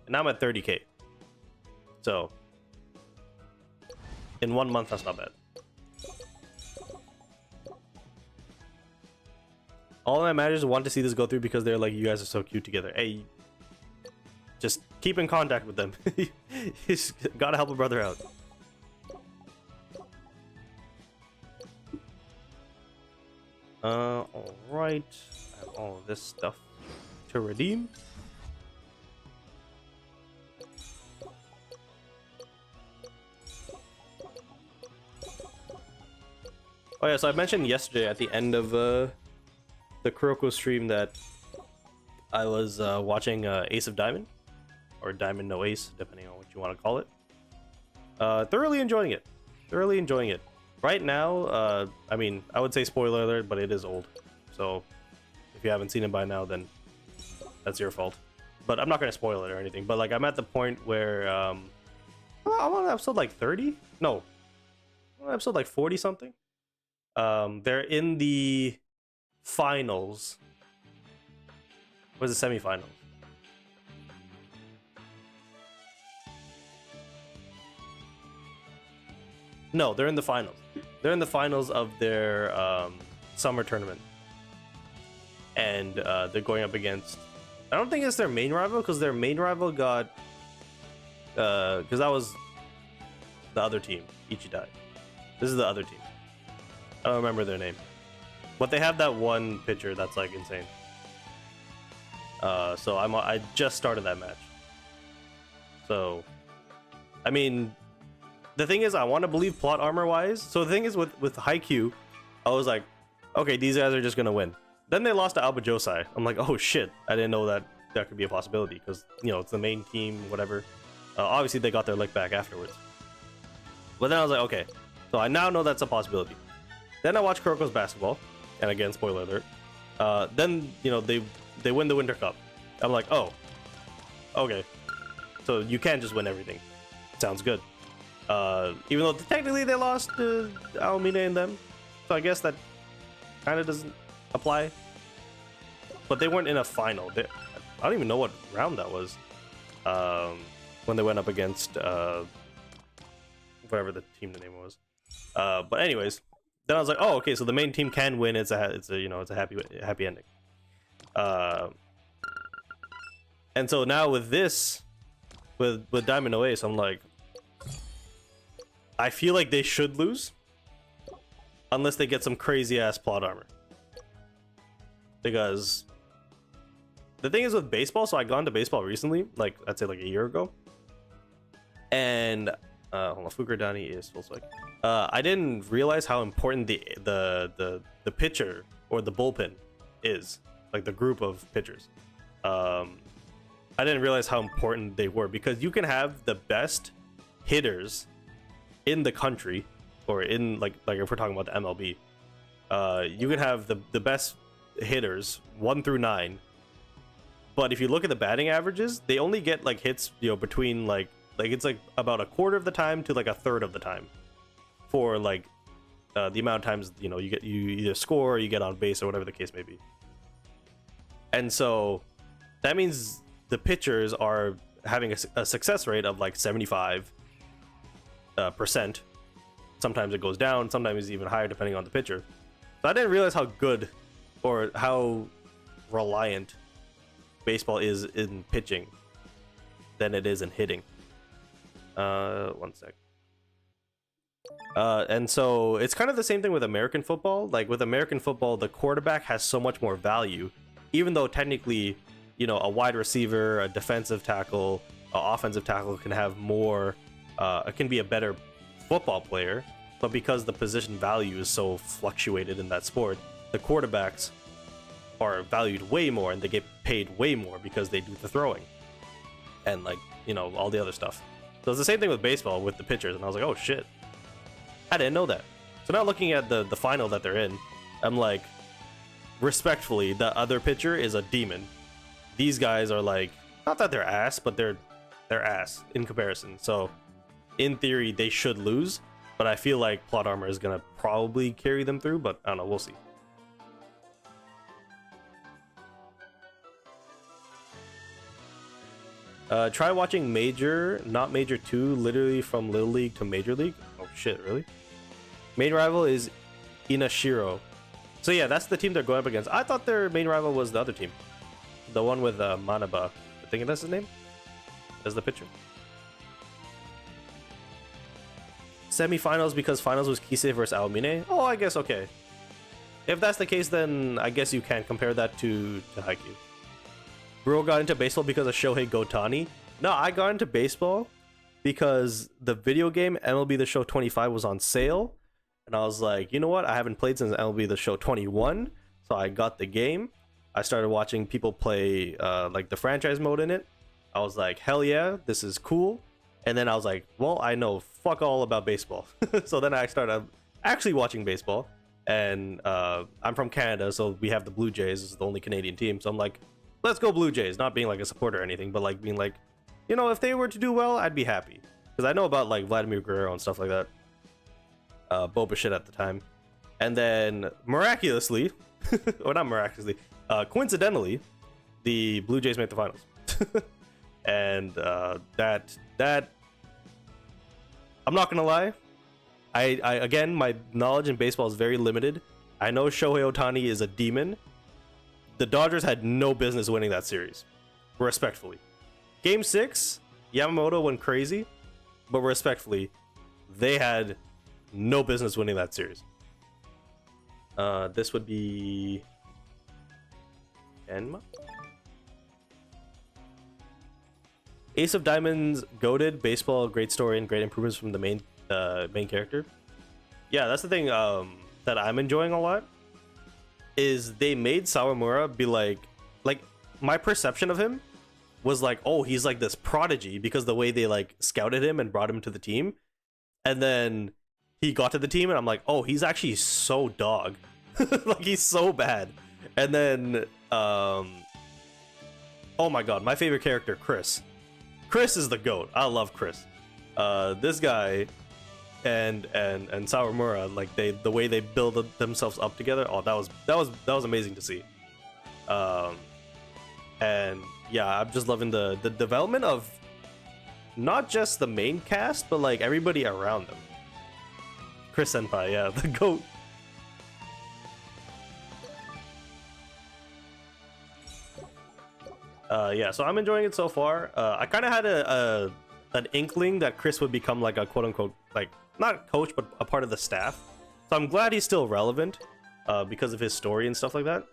And now I'm at 30k. So, in 1 month, that's not bad. All my managers want to see this go through because they're like, you guys are so cute together. Hey, just keep in contact with them. He's gotta help a brother out. Alright. I have all of this stuff to redeem. Oh yeah, so I mentioned yesterday at the end of the Kuroko stream that I was watching Ace of Diamond, or Diamond No Ace, depending on what you want to call it. Thoroughly enjoying it. Thoroughly enjoying it. Right now, I mean, I would say spoiler alert, but it is old. So if you haven't seen it by now, then that's your fault. But I'm not going to spoil it or anything. But like, I'm at the point where I'm on episode like 30. No, I'm on episode like 40 something. They're in the finals. What's the semifinals? No, they're in the finals. They're in the finals of their summer tournament. And they're going up against... I don't think it's their main rival, because their main rival got... Because that was the other team, Ichidai. This is the other team. I don't remember their name. But they have that one pitcher that's like insane. So I just started that match. So, I mean... The thing is, I want to believe plot armor wise. So the thing is, with Haikyu, I was like, okay, these guys are just gonna win. Then they lost to Alba Josai. I'm like, oh shit, I didn't know that could be a possibility, because it's the main team, whatever. Obviously they got their lick back afterwards. But then I was like, okay, so I now know that's a possibility. Then I watched Kuroko's basketball, and again, spoiler alert. Then they win the Winter Cup. I'm like, oh, okay, so you can't just win everything. Sounds good. Even though technically they lost to Aomine and them, so I guess that kind of doesn't apply. But they weren't in a final. I don't even know what round that was. When they went up against whatever the team the name was. But anyways, then I was like, oh, okay, so the main team can win. It's a happy ending. And so now with this, with Diamond No Ace, I'm like, I feel like they should lose unless they get some crazy ass plot armor. Because the thing is with baseball, so I got into baseball recently, like I'd say like a year ago. And hold on, Fukurdani is full swag. I didn't realize how important the pitcher or the bullpen is, like the group of pitchers. I didn't realize how important they were, because you can have the best hitters in the country, or in like if we're talking about the MLB, you can have the best hitters 1 through 9, but if you look at the batting averages, they only get like hits between like it's like about a quarter of the time to like a third of the time for like the amount of times you either score or you get on base or whatever the case may be. And so that means the pitchers are having a success rate of like 75%. Sometimes it goes down, sometimes it's even higher depending on the pitcher. So I didn't realize how good or how reliant baseball is in pitching than it is in hitting. One sec. And so it's kind of the same thing with American football. Like with American football, the quarterback has so much more value, even though technically, a wide receiver, a defensive tackle, an offensive tackle can have more, it can be a better football player, but because the position value is so fluctuated in that sport, the quarterbacks are valued way more and they get paid way more because they do the throwing and, like, you know, all the other stuff. So it's the same thing with baseball with the pitchers, and I was like, oh shit, I didn't know that. So now looking at the final that they're in, I'm like, respectfully, the other pitcher is a demon. These guys are like, not that they're ass, but they're ass in comparison. So in theory, they should lose, but I feel like plot armor is gonna probably carry them through, but I don't know, we'll see. Try watching Major, not Major 2, literally from Little League to Major League. Oh shit, really? Main rival is Inashiro. So yeah, that's the team they're going up against. I thought their main rival was the other team. The one with Manaba. I think that's his name? That's the pitcher. Semifinals because finals was Kisei versus Aomine. Oh, I guess, okay. If that's the case, then I guess you can compare that to Haikyu. Bro got into baseball because of Shohei Gotani. No, I got into baseball because the video game MLB The Show 25 was on sale. And I was like, you know what? I haven't played since MLB The Show 21. So I got the game. I started watching people play like the franchise mode in it. I was like, hell yeah, this is cool. And then I was like, well, I know fuck all about baseball. So then I started actually watching baseball. And I'm from Canada, so we have the Blue Jays. This is the only Canadian team. So I'm like, let's go Blue Jays. Not being like a supporter or anything, but like being like, you know, if they were to do well, I'd be happy. Because I know about like Vladimir Guerrero and stuff like that. Boba shit at the time. And then miraculously, or not miraculously, coincidentally, the Blue Jays made the finals. And that I'm not gonna lie, I again, my knowledge in baseball is very limited. I know Shohei Ohtani is a demon. The Dodgers had no business winning that series, respectfully. Game 6, Yamamoto went crazy, but respectfully, they had no business winning that series. This would be Enma? Ace of Diamonds, goated, baseball, great story, and great improvements from the main character. Yeah, that's the thing that I'm enjoying a lot. Is they made Sawamura be like my perception of him was like, oh, he's like this prodigy because the way they like scouted him and brought him to the team, and then he got to the team and I'm like, oh, he's actually so dog. Like, he's so bad. And then oh my god, my favorite character, Chris is the GOAT. I love Chris. This guy and Sawamura, like the way they build themselves up together, oh, that was amazing to see. And yeah, I'm just loving the development of not just the main cast, but like everybody around them. Chris Senpai, yeah, the GOAT. Yeah, so I'm enjoying it so far. I kind of had an inkling that Chris would become like a quote-unquote, like, not coach, but a part of the staff. So I'm glad he's still relevant because of his story and stuff like that.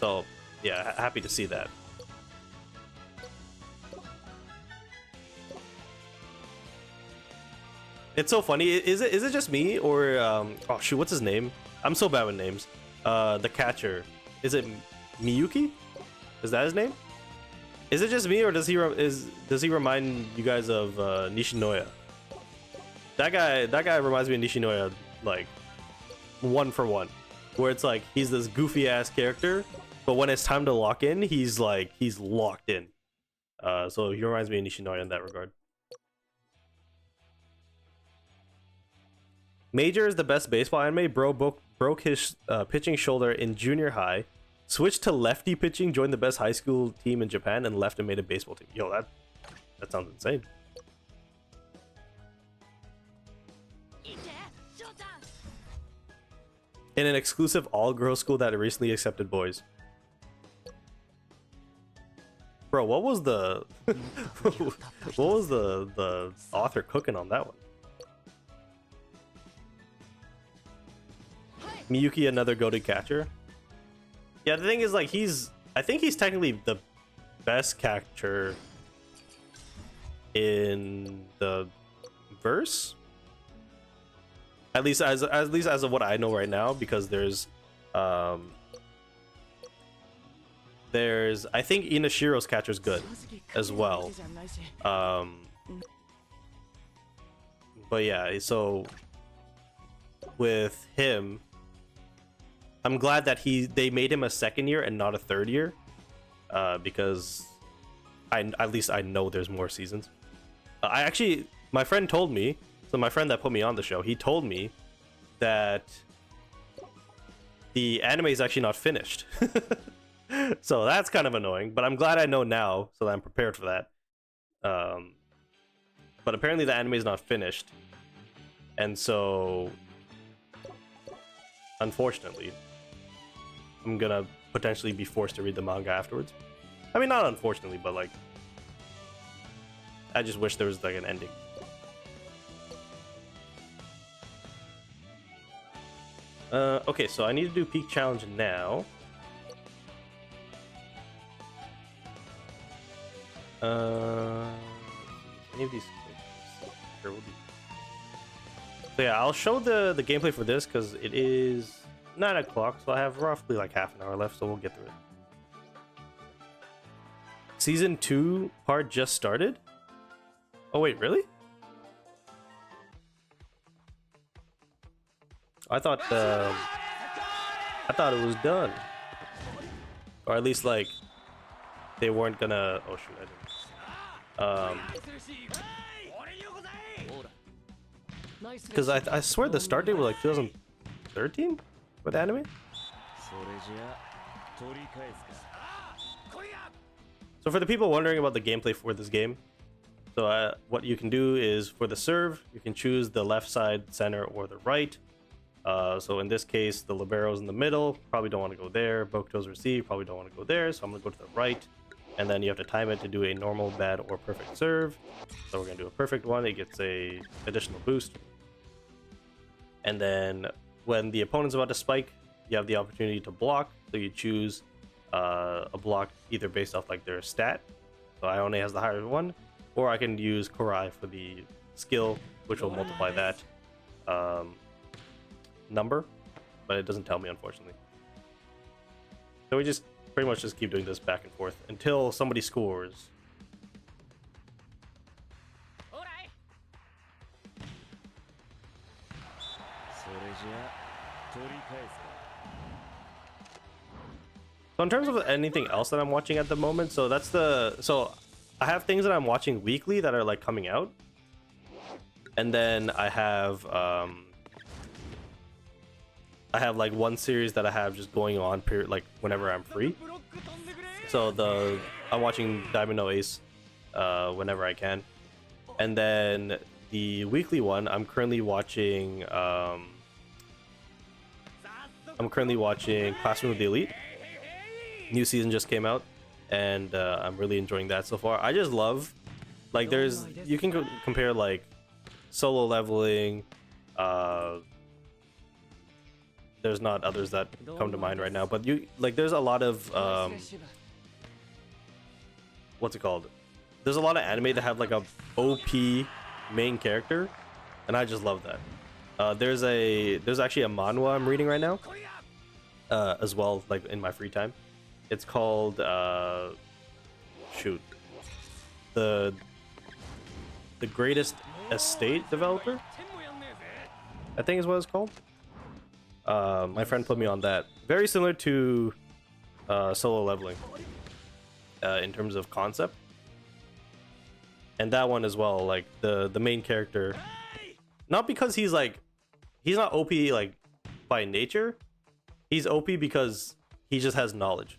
So yeah, happy to see that. It's so funny. Is it just me or oh shoot, what's his name? I'm so bad with names. The catcher. Is it Miyuki? Is that his name? Is it just me, or does he remind you guys of Nishinoya? That guy reminds me of Nishinoya, like 1 for 1. Where it's like he's this goofy ass character, but when it's time to lock in, he's locked in. So he reminds me of Nishinoya in that regard. Major is the best baseball anime. Bro broke his pitching shoulder in junior high, switched to lefty pitching, joined the best high school team in Japan, and left and made a baseball team. Yo, that sounds insane. In an exclusive all-girls school that recently accepted boys. Bro, what was the the author cooking on that one? Miyuki, another goated catcher. Yeah, the thing is, like, I think he's technically the best catcher in the verse. At least as of what I know right now, because there's I think Inashiro's catcher's good as well. But yeah, so with him, I'm glad that they made him a second year and not a third year, because at least I know there's more seasons. My friend told me, so my friend that put me on the show, he told me that the anime is actually not finished. So that's kind of annoying, but I'm glad I know now, so that I'm prepared for that. But apparently the anime is not finished, and so unfortunately I'm gonna potentially be forced to read the manga afterwards. I mean, not unfortunately, but like, I just wish there was like an ending. Okay, so I need to do peak challenge now. Any of these sure will be. So yeah, I'll show the gameplay for this because it is 9 o'clock, so I have roughly like half an hour left, so we'll get through it. Season 2 part just started? Oh wait, really? I thought it was done. Or at least like they weren't gonna. Oh shoot, I didn't. Because I swear the start date was like 2013 for the anime. So for the people wondering about the gameplay for this game, so what you can do is for the serve, you can choose the left side, center, or the right. So in this case, the libero's in the middle, probably don't want to go there. Bokuto's receive, probably don't want to go there, so I'm going to go to the right. And then you have to time it to do a normal, bad, or perfect serve. So we're going to do a perfect one. It gets a additional boost. And then when the opponent's about to spike, you have the opportunity to block. So you choose a block either based off like their stat. So Ione has the higher one. Or I can use Korai for the skill, which will multiply that number. But it doesn't tell me, unfortunately. So we just pretty much just keep doing this back and forth until somebody scores. So in terms of anything else that I'm watching at the moment, so I have things that I'm watching weekly that are like coming out, and then I have like one series that I have just going on like whenever I'm free. So I'm watching Diamond No Ace whenever I can, and then the weekly one I'm currently watching Classroom of the Elite. New season just came out, and I'm really enjoying that so far. I just love, like, you can compare like Solo Leveling. There's not others that come to mind right now, but there's a lot of what's it called? There's a lot of anime that have like a OP main character, and I just love that. There's actually a manhwa I'm reading right now, as well, like in my free time. It's called the Greatest Estate Developer, I think is what it's called. My friend put me on that. Very similar to Solo Leveling in terms of concept, and that one as well. Like the main character, not because he's not OP like by nature. He's OP because he just has knowledge.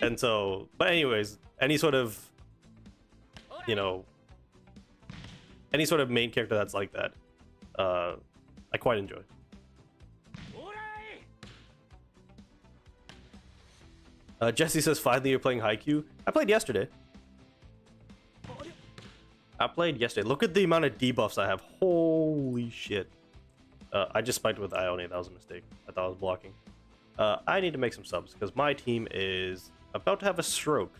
And so, but anyways, any sort of main character that's like that, I quite enjoy. Jesse says, finally you're playing Haikyu. I played yesterday. Look at the amount of debuffs I have. Holy shit. I just spiked with Ione. That was a mistake. I thought I was blocking. I need to make some subs because my team is about to have a stroke.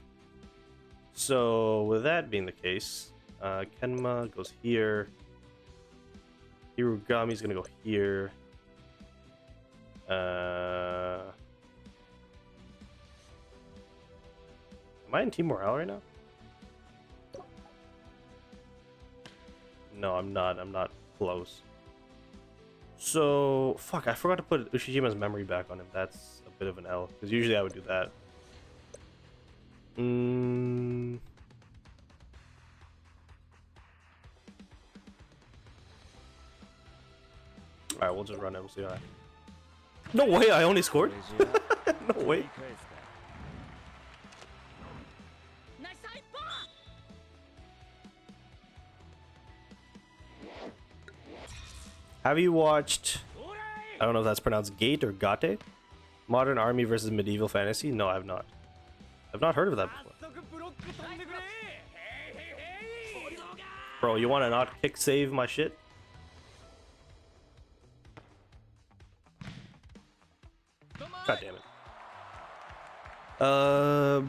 So with that being the case, Kenma goes here. Hirugami's gonna go here. Am I in team morale right now? No, I'm not. I'm not close. So, fuck, I forgot to put Ushijima's memory back on him. That's a bit of an L, because usually I would do that. Alright, we'll just run it. We'll see how I... No way, I only scored? No way. Have you watched, I don't know if that's pronounced Gate or Gate? Modern Army versus Medieval Fantasy? No, I have not. I've not heard of that before. Bro, you want to not kick save my shit? God damn it.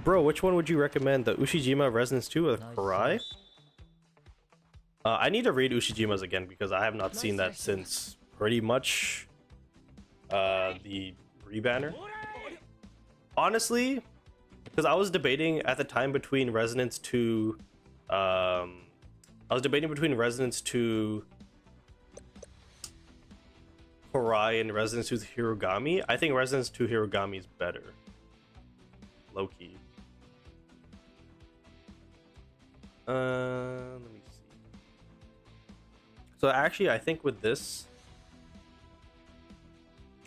Bro, which one would you recommend? The Ushijima Resonance 2 or the Karai? I need to read Ushijima's again because I have not seen that since pretty much the rebanner. Honestly, because I was debating at the time between Resonance 2, I was debating between Resonance 2 Karai and Resonance 2 Hirugami. I think Resonance 2 Hirugami is better. Low-key. Let me see. So actually, I think with this...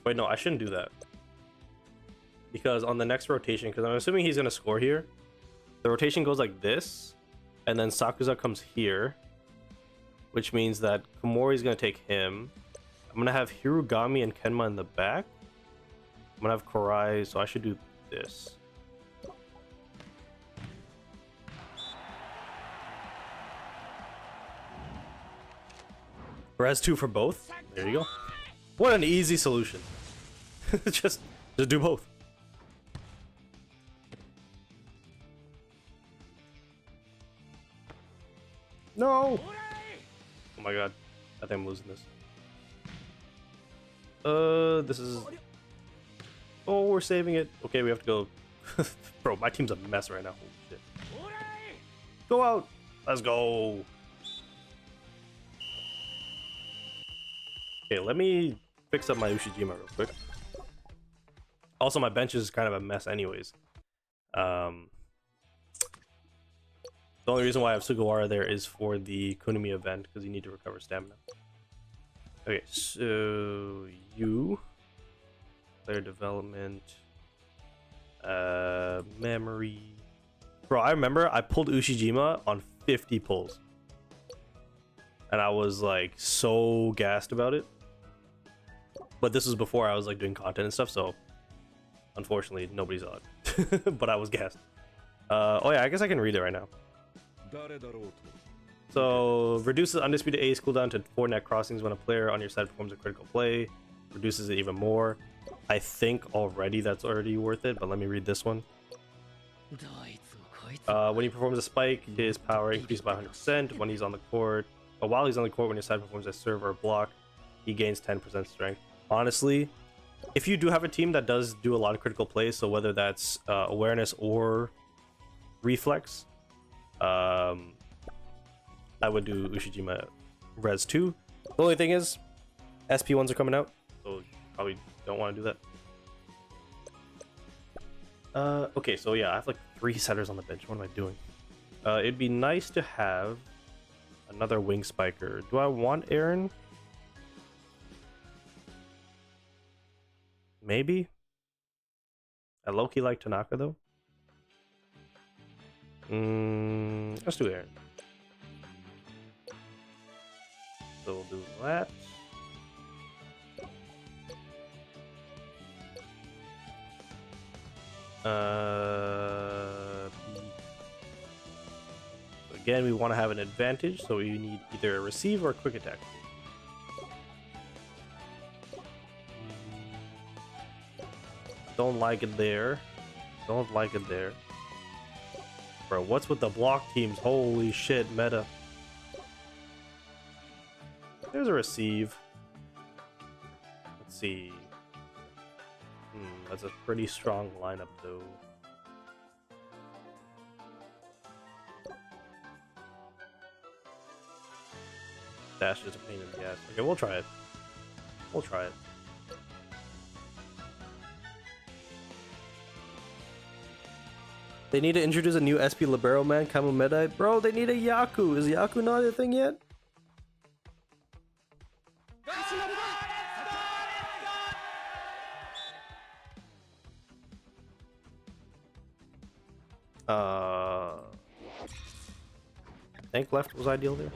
Wait, no, I shouldn't do that. Because on the next rotation, because I'm assuming he's going to score here, the rotation goes like this, and then Sakuza comes here, which means that Komori is going to take him. I'm going to have Hirugami and Kenma in the back. I'm going to have Karai, so I should do this. Res 2 for both. There you go. What an easy solution. just do both. No! Oh my god. I think I'm losing this. This is... Oh, we're saving it. Okay, we have to go... Bro, my team's a mess right now. Holy shit. Go out! Let's go! Okay, let me fix up my Ushijima real quick. Also, my bench is kind of a mess anyways. The only reason why I have Sugawara there is for the Kunimi event, because you need to recover stamina. Okay, so you... Player development... memory... Bro, I remember I pulled Ushijima on 50 pulls. And I was like so gassed about it. But this was before I was like doing content and stuff, so unfortunately nobody saw it. But I was gassed. Oh yeah, I guess I can read it right now. So reduces undisputed ace cooldown to 4 net crossings when a player on your side performs a critical play. Reduces it even more. I think already that's already worth it, but let me read this one. When he performs a spike, his power increases by 100%. When he's on the court, or while he's on the court, when your side performs a serve or a block, he gains 10% strength. Honestly, if you do have a team that does do a lot of critical plays, so whether that's awareness or reflex, I would do Ushijima Res 2. The only thing is, SP ones are coming out, so you probably don't want to do that. Okay, so yeah, I have like 3 setters on the bench. What am I doing? It'd be nice to have another wing spiker. Do I want Aaron? Maybe. I low-key like Tanaka though. Let's do Aaron. So we'll do that. Again, we want to have an advantage, so we need either a receive or a quick attack. Don't like it there. Don't like it there. Bro, what's with the block teams? Holy shit, meta. There's a receive. Let's see. That's a pretty strong lineup, though. Dash is a pain in the ass. Okay, we'll try it. We'll try it. They need to introduce a new SP Libero man, Kamo Medite. Bro, they need a Yaku. Is Yaku not a thing yet? Tank left was ideal there.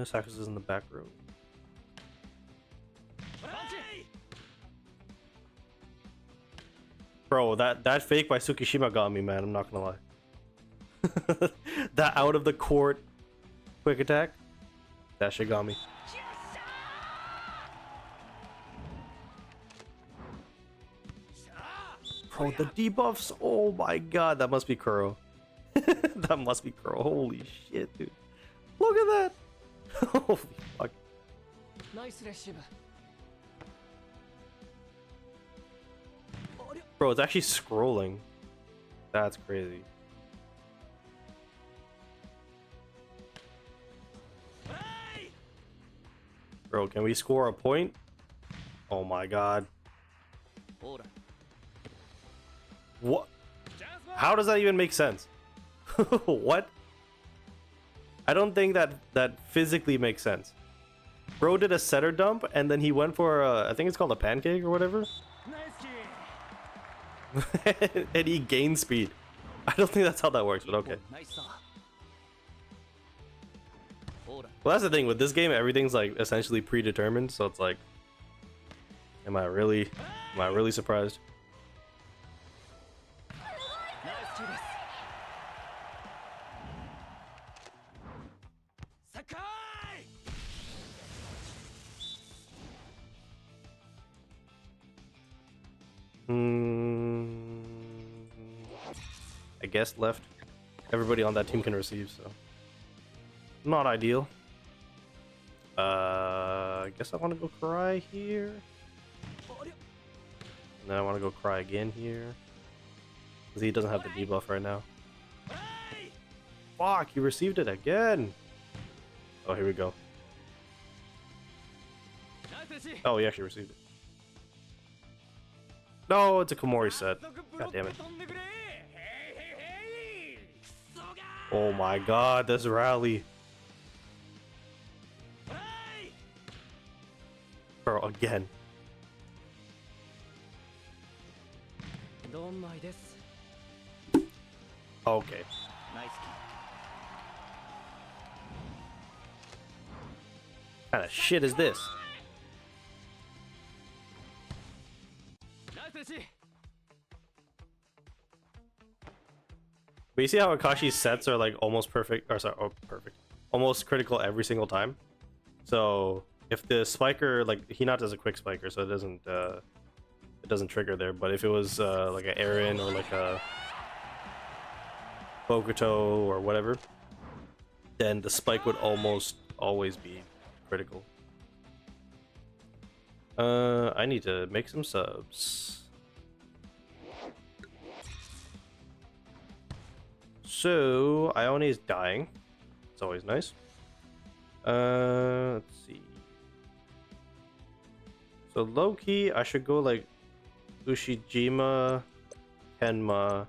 Sakus is in the back row. Bro, that fake by Tsukishima got me, man. I'm not gonna lie. That out of the court quick attack, that shit got me. Bro, the debuffs. Oh my god, that must be Kuro. That must be Kuro. Holy shit, dude. Look at that. Holy fuck. Nice receive. Bro, it's actually scrolling. That's crazy. Bro, can we score a point? Oh my god. What? How does that even make sense? What? I don't think that physically makes sense. Bro did a setter dump and then he went for I think it's called a pancake or whatever. And he gained speed. I don't think that's how that works, but okay. Well, that's the thing with this game. Everything's like essentially predetermined, so it's like, am I really surprised? I guess left. Everybody on that team can receive, so not ideal. I guess I want to go cry here. And then I want to go cry again here. Because he doesn't have the debuff right now. Fuck, he received it again. Oh, here we go. Oh, he actually received it. No, it's a Komori set. God damn it. Oh my god, this rally. Bro, again. Okay. What kind of shit is this? But you see how Akashi's sets are like almost perfect, or sorry, oh, perfect, almost critical every single time. So if the spiker, like Hinata does a quick spiker, so it doesn't trigger there. But if it was like an Aaron or like a Bokuto or whatever, then the spike would almost always be critical. I need to make some subs. So Ione is dying. It's always nice. Let's see. So low key, I should go like Ushijima, Kenma.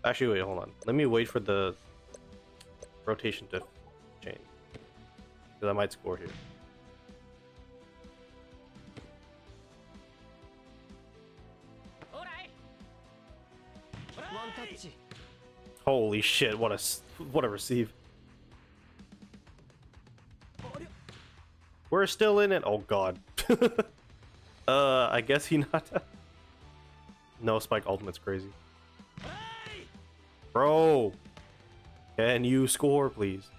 Actually, wait, hold on. Let me wait for the rotation to change, because I might score here. Holy shit! What a receive. We're still in it. Oh god. I guess Hinata. No, Spike Ultimate's crazy. Bro, can you score, please?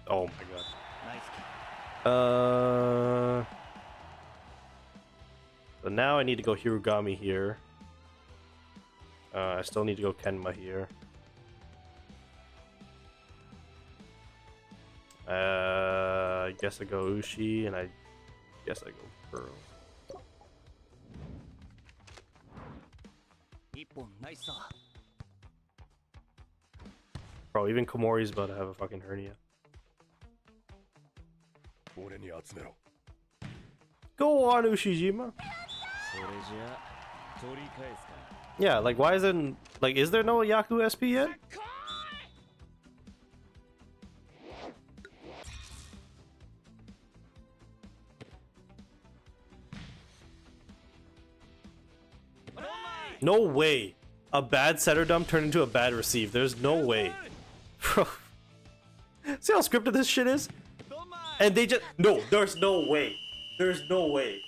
Oh my god. now I need to go Hirugami here. I still need to go Kenma here. I guess I go Ushi, and I guess I go Pearl. Bro, even Komori's about to have a fucking hernia. Go on, Ushijima. Yeah, like, why isn't, like, is there no Yaku SP yet? No way. A bad setter dump turned into a bad receive. There's no way. Bro. See how scripted this shit is? And they just... No, there's no way. There's no way.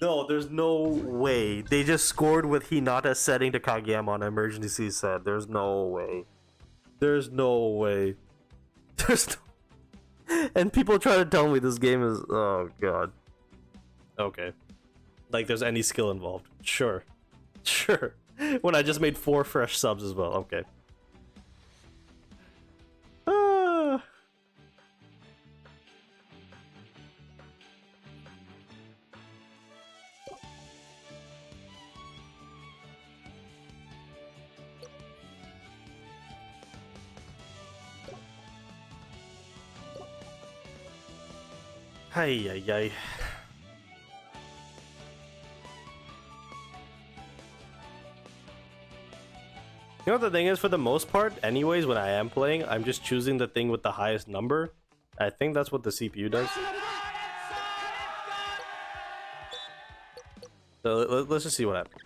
No, there's no way. They just scored with Hinata setting to Kageyama on emergency set. There's no way. There's no way. There's no... And people try to tell me this game is... Oh, God. Okay. Like there's any skill involved. Sure. Sure. When I just made 4 fresh subs as well. Okay. Ay, ay, ay. You know what the thing is, for the most part, anyways, when I am playing, I'm just choosing the thing with the highest number. I think that's what the CPU does. So let's just see what happens.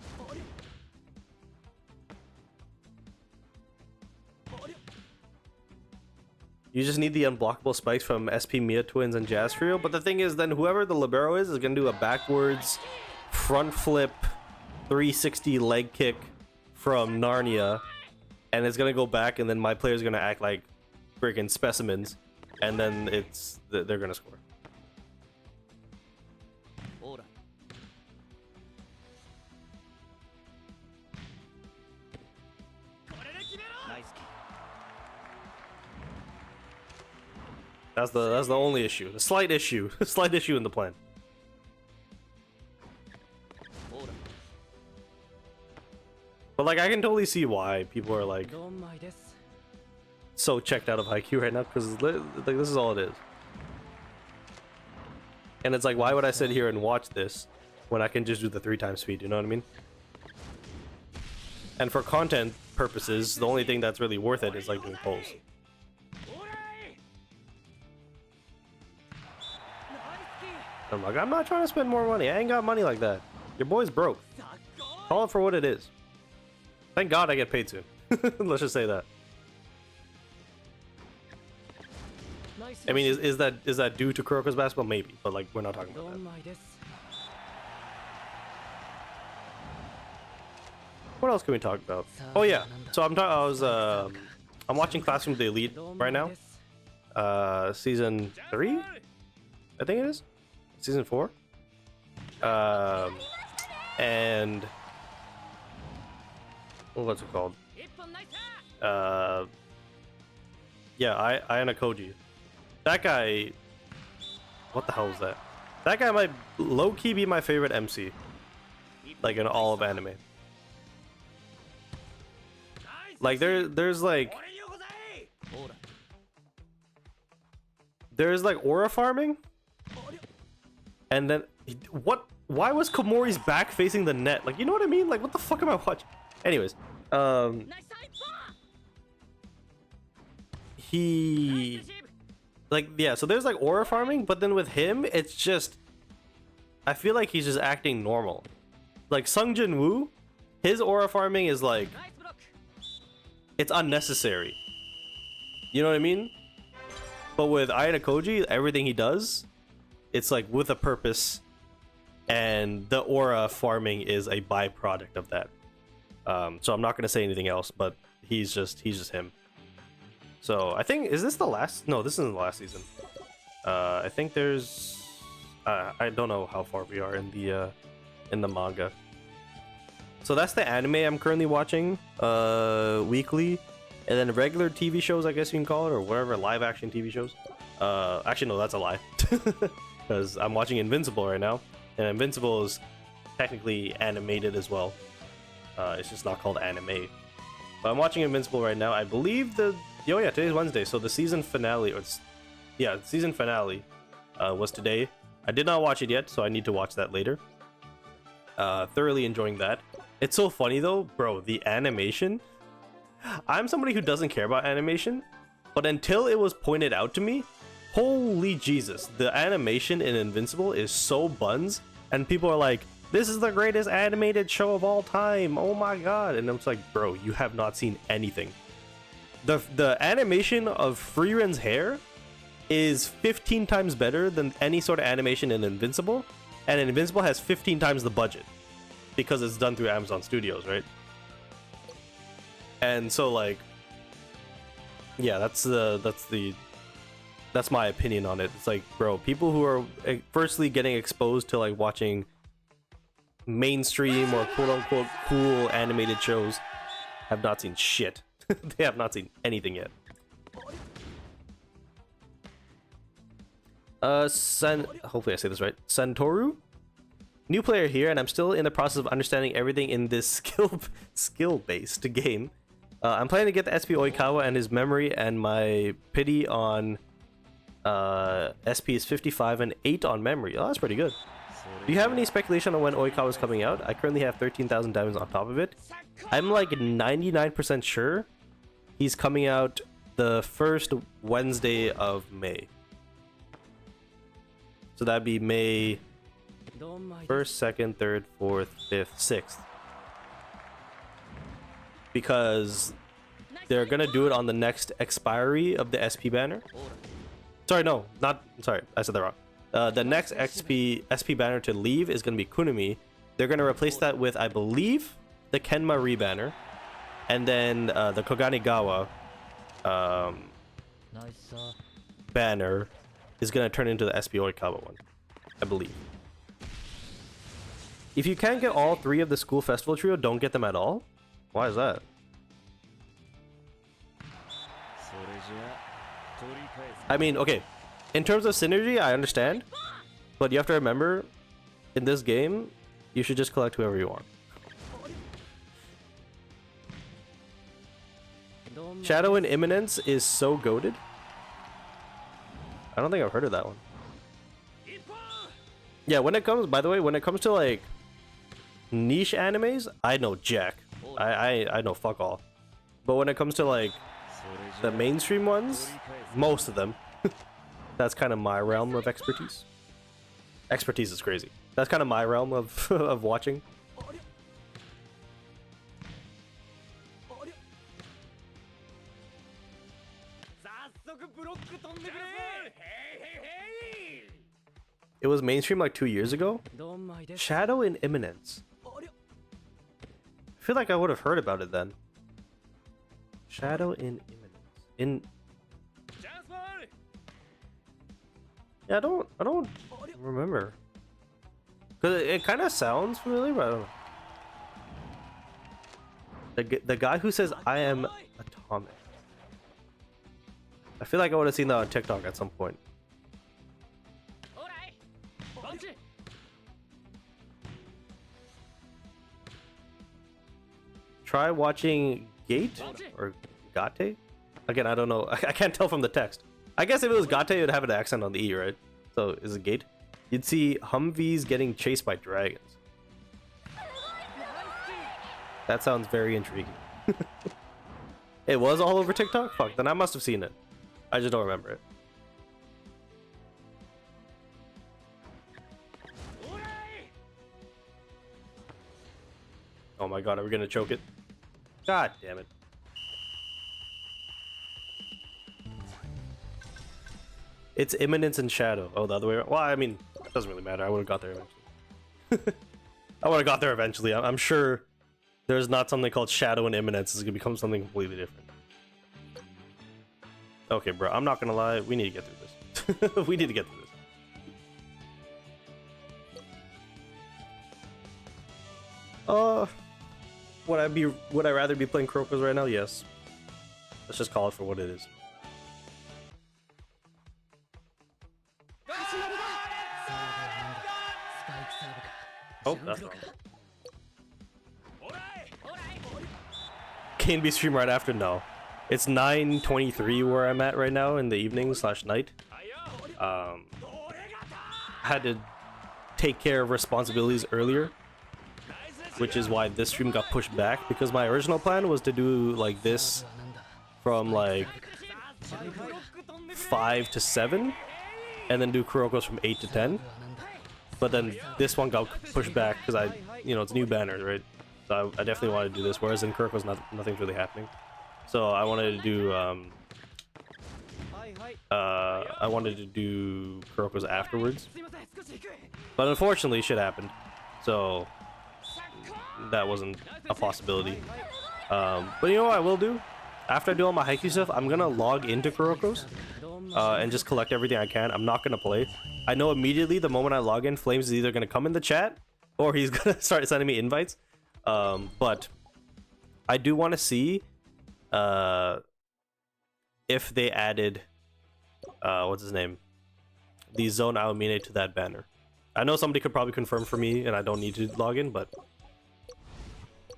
You just need the unblockable spikes from SP Mia Twins and Jazz Trio, but the thing is, then whoever the libero is gonna do a backwards front flip 360 leg kick from Narnia, and it's gonna go back, and then my player's gonna act like freaking specimens, and then they're gonna score. That's the only issue. The slight issue. Slight issue in the plan. But like, I can totally see why people are like so checked out of Haikyu right now, because like this is all it is. And it's like, why would I sit here and watch this when I can just do the 3 times speed? You know what I mean? And for content purposes, the only thing that's really worth it is like doing polls. I'm like, I'm not trying to spend more money. I ain't got money like that. Your boy's broke. Call it for what it is. Thank God I get paid soon. Let's just say that. I mean, is that due to Kuroko's basketball? Maybe, but like, we're not talking about that. What else can we talk about? Oh yeah, so I'm watching Classroom of the Elite right now. Season 3, I think it is. Season 4. And what's it called? Yeah, Ayana Koji. That guy, what the hell is that? That guy might low-key be my favorite MC, like in all of anime. Like there's like aura farming, and then what? Why was Komori's back facing the net? Like, you know what I mean? Like, what the fuck am I watching? Anyways, he, like, yeah, so there's like aura farming, but then with him, it's just, I feel like he's just acting normal. Like Sung Jin Woo, his aura farming is like, it's unnecessary. You know what I mean? But with Ayana Koji, everything he does, it's like with a purpose, and the aura farming is a byproduct of that. So I'm not gonna say anything else, but he's just him. So I think, is this the last? No, this isn't the last season. I think there's, I don't know how far we are in the in the manga. So that's the anime I'm currently watching weekly, and then regular TV shows, I guess you can call it, or whatever, live action TV shows. Actually no, that's a lie, because I'm watching Invincible right now, and Invincible is technically animated as well. It's just not called anime. But I'm watching Invincible right now. I believe today's Wednesday, so the season finale, season finale was today. I did not watch it yet, so I need to watch that later. Thoroughly enjoying that. It's so funny though, bro, the animation. I'm somebody who doesn't care about animation, but until it was pointed out to me, holy Jesus, the animation in Invincible is so buns, and people are like, this is the greatest animated show of all time, oh my god. And I'm just like, bro, you have not seen anything. The animation of Friren's hair is 15 times better than any sort of animation in Invincible, and Invincible has 15 times the budget because it's done through Amazon Studios, right? And so like, yeah, that's my opinion on it. It's like, bro, people who are firstly getting exposed to like watching mainstream or quote unquote cool animated shows have not seen shit. They have not seen anything yet. Hopefully I say this right. Santoru? New player here, and I'm still in the process of understanding everything in this skill-based game. I'm planning to get the SP Oikawa and his memory and my pity on SP is 55 and 8 on memory. Oh, that's pretty good. Do you have any speculation on when Oikawa is coming out? I currently have 13,000 diamonds on top of it. I'm like 99% sure he's coming out the first Wednesday of May. So that'd be May 1st, 2nd, 3rd, 4th, 5th, 6th. Because they're gonna do it on the next expiry of the SP banner. Sorry, no, not sorry, I said that wrong. The next SP banner to leave is gonna be Kunimi. They're gonna replace that with, I believe, the Kenma rebanner, and then the Koganegawa banner is gonna turn into the SP Oikawa one, I believe. If you can't get all 3 of the school festival trio, don't get them at all. Why is that? I mean, okay, in terms of synergy, I understand, but you have to remember, in this game, you should just collect whoever you want. Shadow in Imminence is so goated. I don't think I've heard of that one. Yeah, when it comes, by the way, when it comes to like niche animes, I know jack. I know fuck all. But when it comes to like the mainstream ones, most of them, that's kind of my realm of expertise. Expertise is crazy. That's kind of my realm of of watching. It was mainstream like 2 years ago. Shadow in Imminence. I feel like I would have heard about it then. Shadow in Imminence. Yeah, I don't remember. Cause it kind of sounds familiar, but I don't know. The guy who says I am atomic. I feel like I would have seen that on TikTok at some point. Try watching Gate or Gate. Again, I don't know. I can't tell from the text. I guess if it was Gate, it would have an accent on the E, right? So is it Gate? You'd see Humvees getting chased by dragons. That sounds very intriguing. It was all over TikTok? Fuck, then I must have seen it. I just don't remember it. Oh my god, are we gonna choke it? God damn it. It's Imminence and Shadow. Oh, the other way around. Well, I mean, it doesn't really matter. I would have got there eventually. I would have got there eventually. I'm sure there's not something called Shadow and Imminence. It's gonna become something completely different. Okay, bro, I'm not gonna lie. We need to get through this. We need to get through this. Uh, would I rather be playing Croco's right now? Yes. Let's just call it for what it is. Oh, that's wrong. Can be stream right after? No. It's 9:23 where I'm at right now in the evening / night. Had to take care of responsibilities earlier, which is why this stream got pushed back, because my original plan was to do like this from like 5 to 7 and then do Kuroko's from 8 to 10. But then this one got pushed back because it's new banners, right? So I definitely wanted to do this, whereas in Kuroko's nothing's really happening. So I wanted to do Kuroko's afterwards. But unfortunately shit happened. So that wasn't a possibility. But you know what I will do? After I do all my Haikyu stuff, I'm gonna log into Kuroko's and just collect everything I can. I'm not gonna play. I know immediately the moment I log in, Flames is either gonna come in the chat or he's gonna start sending me invites. But I do want to see if they added what's his name? The Zone Aomine to that banner. I know somebody could probably confirm for me and I don't need to log in, but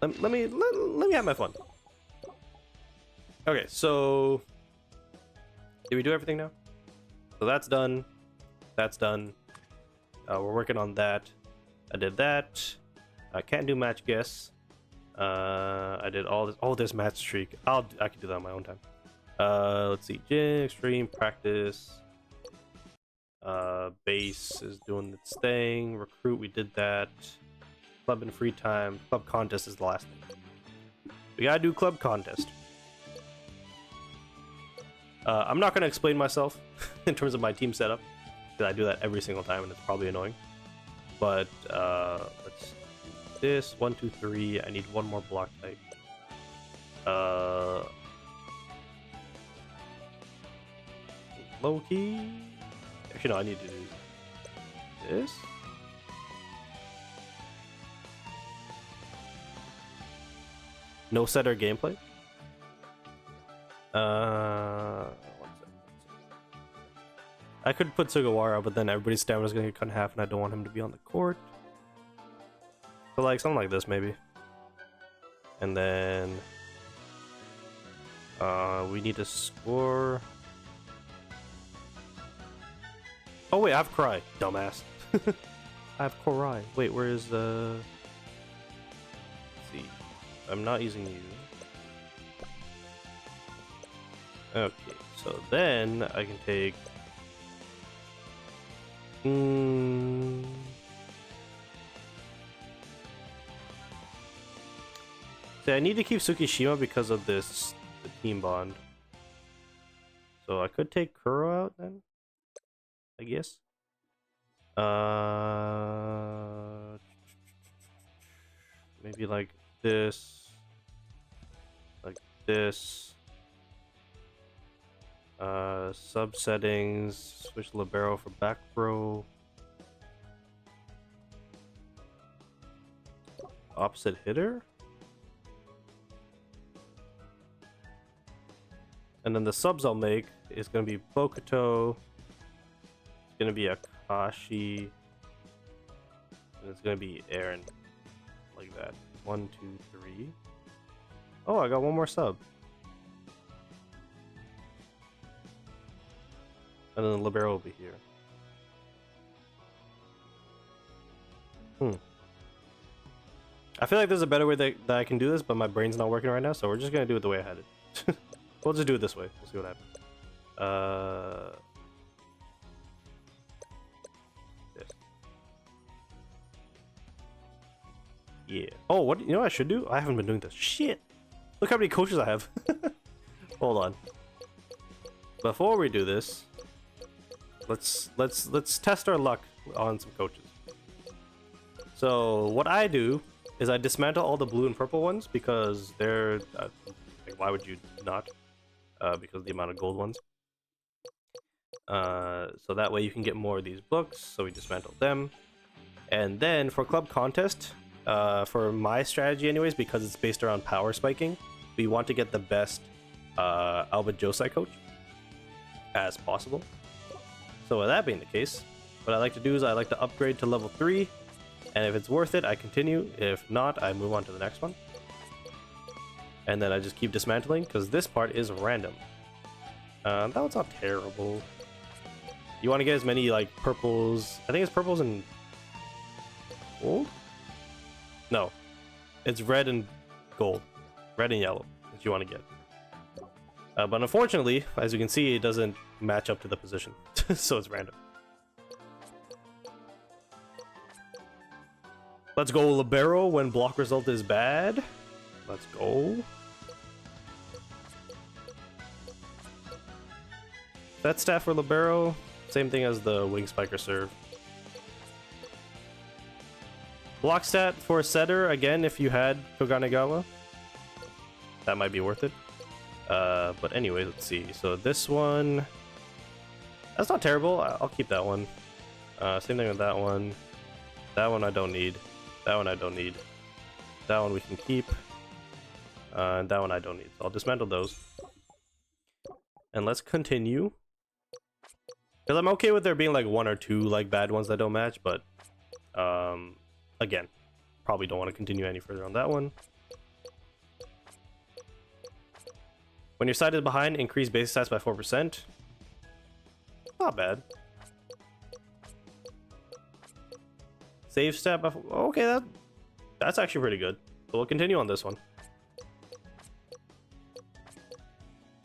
let me have my fun. Okay, so did we do everything now? So that's done. That's done. We're working on that. I did that. I can't do match guess. I did all this. Oh, there's match streak. I can do that on my own time. Let's see. Gym, extreme, practice. Base is doing its thing. Recruit, we did that. Club and free time. Club contest is the last thing. We gotta do club contest. I'm not gonna explain myself in terms of my team setup, because I do that every single time and it's probably annoying. But let's do this. 1, 2, 3. I need one more block type. Low key. Actually, no, I need to do this. No setter gameplay. One second. I could put Sugawara, but then everybody's stamina is gonna get cut in half, and I don't want him to be on the court. So like something like this, maybe. And then we need to score. Oh wait, I have Cry, dumbass. I have Korai. Wait, where is the? Let's see, I'm not using you. Okay, so then I can take. See, I need to keep Tsukishima because of the team bond. So I could take Kuro out then, I guess. Maybe like this, like this. Sub settings, switch libero for back row. Opposite hitter. And then the subs I'll make is going to be Bokuto. It's going to be Akashi. And it's going to be Aaron. Like that. 1, 2, 3. Oh, I got one more sub. And then the libero will be here. I feel like there's a better way that I can do this, but my brain's not working right now, so we're just gonna do it the way I had it. We'll just do it this way. We'll see what happens. This. Yeah. Oh, what? You know what I should do? I haven't been doing this. Shit. Look how many coaches I have. Hold on. Before we do this, let's test our luck on some coaches. So what I do is I dismantle all the blue and purple ones because they're like, why would you not? Because of the amount of gold ones. So that way you can get more of these books. So we dismantle them, and then for club contest, for my strategy anyways, because it's based around power spiking, we want to get the best Alba Josei coach as possible. So with that being the case, what I like to do is I like to upgrade to level 3, and if it's worth it, I continue. If not, I move on to the next one. And then I just keep dismantling, because this part is random. That one's not terrible. You want to get as many, like, purples. I think it's purples and gold? No. It's red and gold. Red and yellow that you want to get. But unfortunately, as you can see, it doesn't match up to the position. So it's random. Let's go Libero when block result is bad. Let's go. That staff for Libero, same thing as the wing spiker serve. Block stat for setter, again, if you had Koganegawa, that might be worth it. But anyway, let's see. So this one, that's not terrible. I'll keep that one. Same thing with that one. That one I don't need. That one I don't need. That one we can keep. And that one I don't need. So I'll dismantle those. And let's continue. Because I'm okay with there being like 1 or 2 like bad ones that don't match, but again, probably don't want to continue any further on that one. When your side is behind, increase base stats by 4%. Not bad. Save stat by 4. Okay, that's actually pretty good. So we'll continue on this one.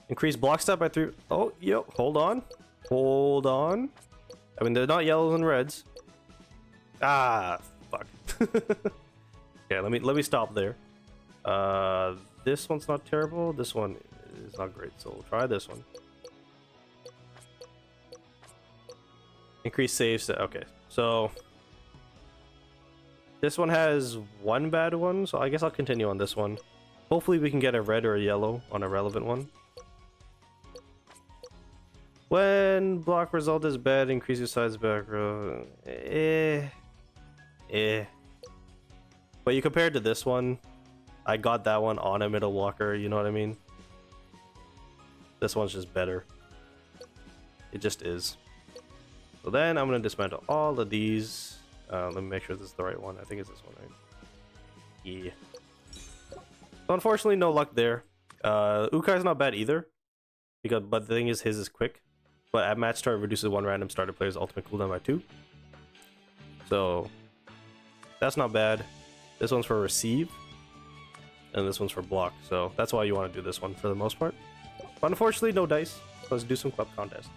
Increase block stat by 3. Oh, yo, hold on. Hold on. I mean, they're not yellows and reds. Ah, fuck. Okay, let me stop there. This one's not terrible. This one is not great, so we'll try this one. Increase save stat. Okay, so this one has 1 bad one, so I guess I'll continue on this one. Hopefully we can get a red or a yellow on a relevant one. When block result is bad, increase your size back row. But you compared to this one, I got that one on a middle blocker, you know what I mean? This one's just better. It just is. So then I'm gonna dismantle all of these. Let me make sure this is the right one. I think it's this one, right? Yeah. So unfortunately, no luck there. Ukai's not bad either. But the thing is, his is quick. But at match start, reduces 1 random starter player's ultimate cooldown by 2. So that's not bad. This one's for receive. And this one's for block. So that's why you want to do this one for the most part. But unfortunately, no dice. Let's do some club contest.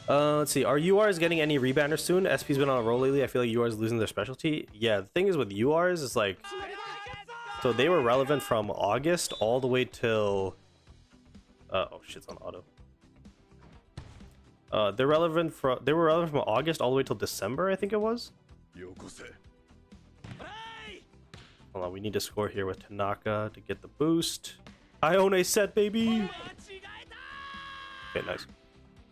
Let's see. Are URs getting any rebanners soon? SP's been on a roll lately. I feel like URs losing their specialty. Yeah, the thing is with URs is like, so they were relevant from August all the way till oh shit's on auto. They were relevant from August all the way till December, I think it was. Hold on, we need to score here with Tanaka to get the boost. I own a set, baby. Okay, nice.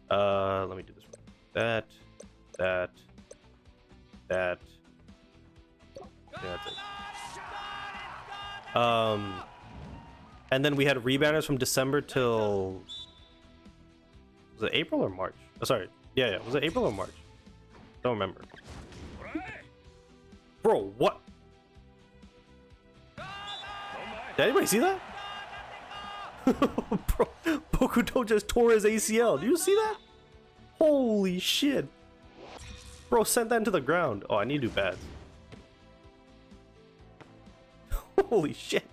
Let me do this one. That. Yeah, that's it. And then we had rebanners from December till, was it April or March? Oh, sorry. Yeah. Was it April or March? Don't remember. Bro, what? Did anybody see that? Bro, Bokuto just tore his ACL. Do you see that? Holy shit. Bro, sent that into the ground. Oh, I need to do bad. Holy shit.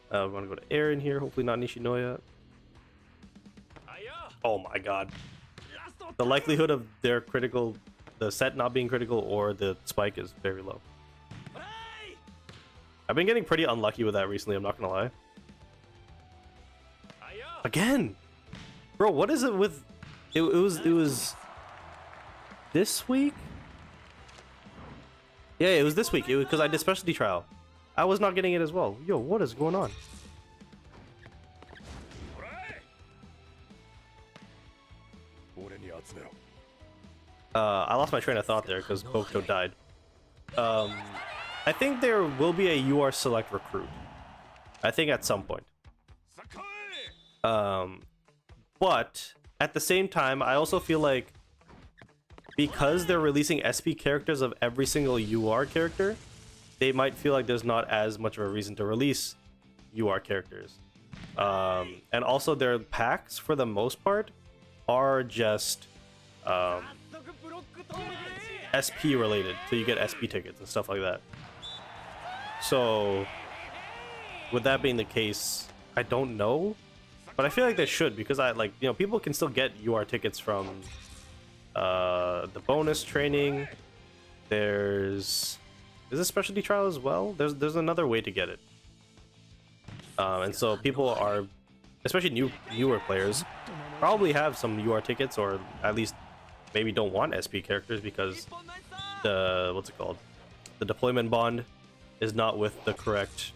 We're gonna go to Aaron here. Hopefully not Nishinoya. Oh my god. The likelihood of their critical, the set not being critical or the spike is very low. I've been getting pretty unlucky with that recently, I'm not gonna lie. Again! Bro, what is it with... It was... This week? Yeah, it was this week. It was because I did specialty trial. I was not getting it as well. Yo, what is going on? I lost my train of thought there because Bokuto died. I think there will be a UR select recruit. I think at some point. But at the same time, I also feel like because they're releasing SP characters of every single UR character, they might feel like there's not as much of a reason to release UR characters. And also their packs, for the most part, are just SP related, so you get SP tickets and stuff like that. So with that being the case, I don't know, but I feel like they should, because people can still get UR tickets from the bonus training. There's a specialty trial as well. There's another way to get it, and so people are, especially newer players, probably have some UR tickets, or at least maybe don't want SP characters because the the deployment bond is not with the correct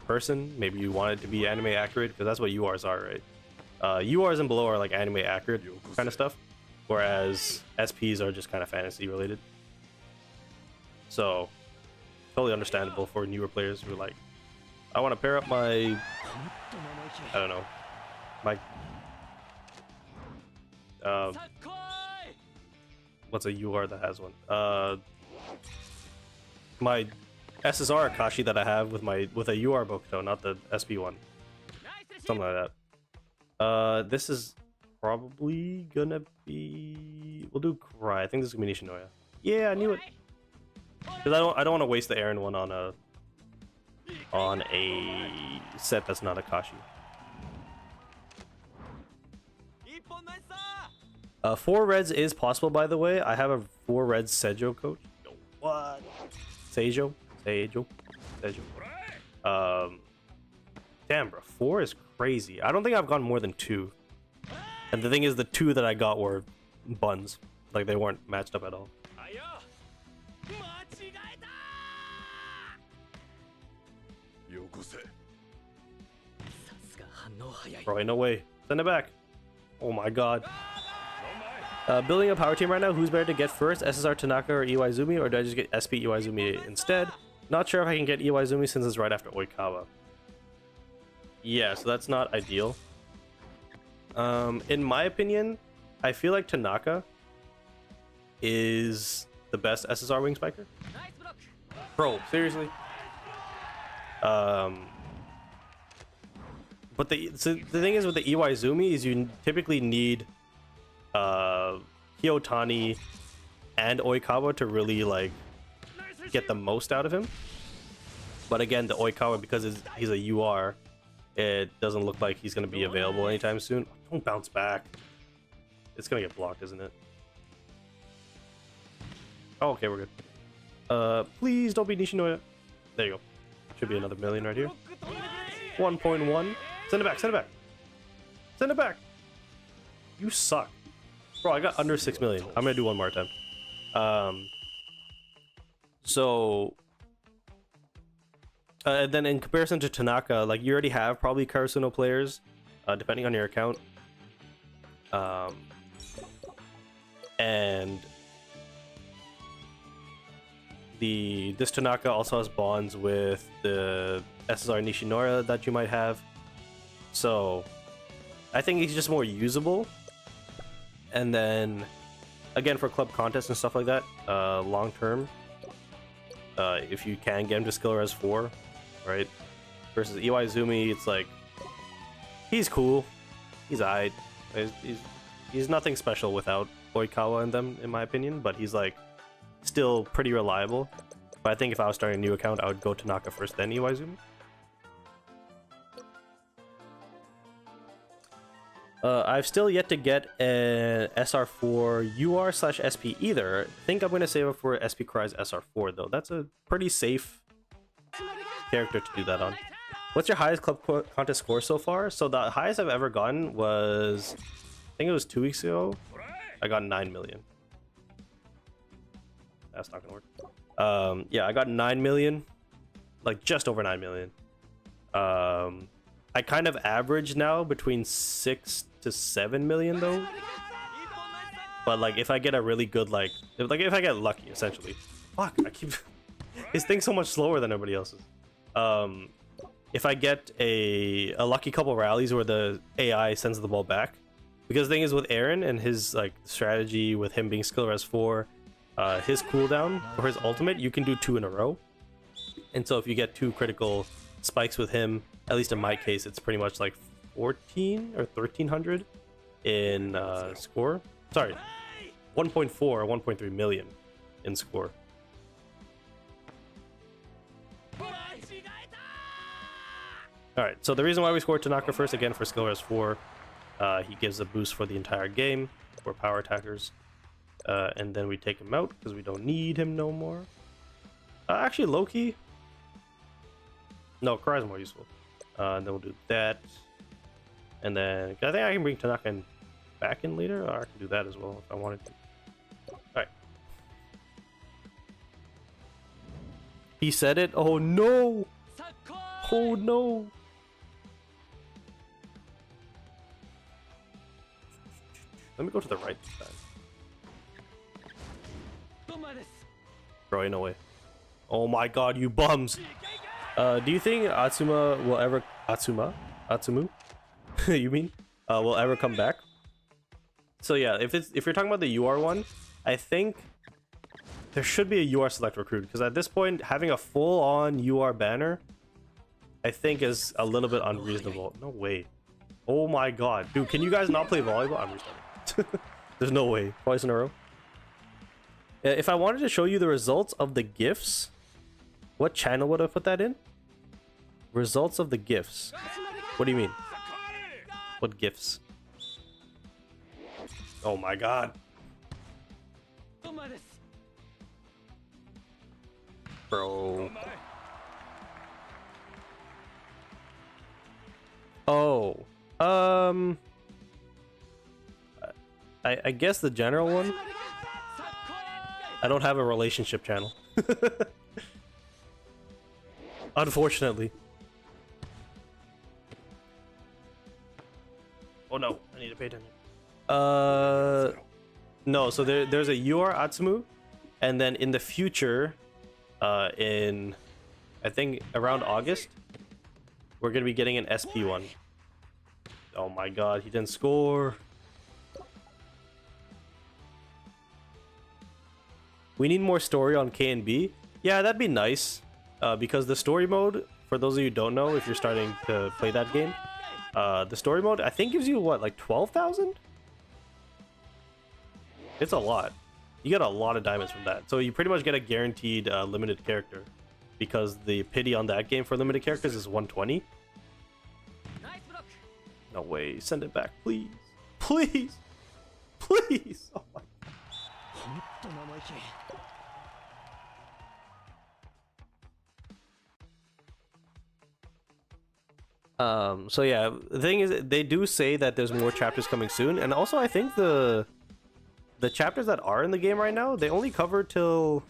person. Maybe you want it to be anime accurate, because that's what URs are, right? URs and below are like anime accurate kind of stuff, whereas SPs are just kind of fantasy related. So totally understandable for newer players who are like, I want to pair up my, I don't know, my what's a UR that has one? My SSR Akashi that I have with a UR Bokuto, not the SP one. Something like that. This is probably gonna be, we'll do Cry. I think this is gonna be Nishinoya. Yeah, I knew it. Because I don't want to waste the Aaron one on a set that's not Akashi. 4 reds is possible, by the way. I have a 4 reds Seijo coach. What? Seijo. Damn, bro, 4 is crazy. I don't think I've gotten more than 2. And the thing is, the 2 that I got were buns. Like, they weren't matched up at all. Bro, ain't no way. Send it back. Oh my god. Building a power team right now. Who's better to get first? SSR Tanaka or Iwaizumi? Or do I just get SP Iwaizumi instead? Not sure if I can get Iwaizumi since it's right after Oikawa. Yeah, so that's not ideal. In my opinion, I feel like Tanaka is the best SSR wing spiker. Bro, seriously. But the thing is with the Iwaizumi is you typically need Hiyotani and Oikawa to really like get the most out of him. But again, the Oikawa, because he's a UR, it doesn't look like he's going to be available anytime soon. Don't bounce back. It's going to get blocked, isn't it? Oh, okay, we're good. Please don't be Nishinoya. There you go. Should be another million right here. 1.1. Send it back, send it back. Send it back. You suck. Bro, I got under 6 million. I'm going to do one more time. And then in comparison to Tanaka, like, you already have probably Karasuno players, depending on your account. And this Tanaka also has bonds with the SSR Nishinoya that you might have. So I think he's just more usable. And then again, for club contests and stuff like that, long term, if you can get him to skill res 4, right? Versus Iwaizumi, it's like, he's cool, he's alright. He's nothing special without Oikawa in them, in my opinion, but he's like still pretty reliable. But I think if I was starting a new account, I would go Tanaka first, then Iwaizumi. I've still yet to get an SR4 UR/SP either. I think I'm going to save it for SP Cry's SR4 though. That's a pretty safe character to do that on. What's your highest club contest score so far? So the highest I've ever gotten was, I think it was 2 weeks ago. I got 9 million. That's not gonna work. Yeah, I got 9 million, like just over 9 million. I kind of average now between 6 to 7 million though. But like if I get a really good if I get lucky, essentially. Fuck, I keep his thing's so much slower than everybody else's. If I get a lucky couple rallies where the AI sends the ball back, because the thing is with Aaron and his like strategy with him being skill res 4, his cooldown for his ultimate, you can do 2 in a row. And so if you get 2 critical spikes with him, at least in my case, it's pretty much like 14 or 1300 in score. Sorry, 1.4 or 1.3 million in score. Alright, so the reason why we scored Tanaka first, again for skill res 4, he gives a boost for the entire game for power attackers. And then we take him out because we don't need him no more. Actually, Loki. No, Karai's more useful. And then we'll do that. And then I think I can bring Tanaka back in later, or I can do that as well if I wanted to. Alright. He said it? Oh no! Oh no! Let me go to the right this time. Bro, ain't no way. Oh my god, you bums! Do you think Atsumu will ever... Atsumu? You mean? Will ever come back? So yeah, if you're talking about the UR one, I think there should be a UR select recruit, because at this point, having a full-on UR banner, I think is a little bit unreasonable. No way. Oh my god. Dude, can you guys not play volleyball? I'm restarting. There's no way. Twice in a row. If I wanted to show you the results of the gifts, what channel would I put that in? Results of the gifts. What do you mean? What gifts? Oh my god. Bro. Oh. I guess the general one. I don't have a relationship channel. Unfortunately. Oh no, I need to pay attention. No, so there's a UR Atsumu, and then in the future, in I think around August, we're gonna be getting an SP one. Oh my god, he didn't score. We need more story on K and B. Yeah, that'd be nice. Because the story mode, for those of you who don't know, if you're starting to play that game, the story mode, I think gives you, what, like 12,000? It's a lot. You get a lot of diamonds from that. So you pretty much get a guaranteed limited character. Because the pity on that game for limited characters is 120. No way. Send it back, please. Please. Please. Oh my god. So yeah, the thing is, they do say that there's more chapters coming soon, and also I think the chapters that are in the game right now, they only cover till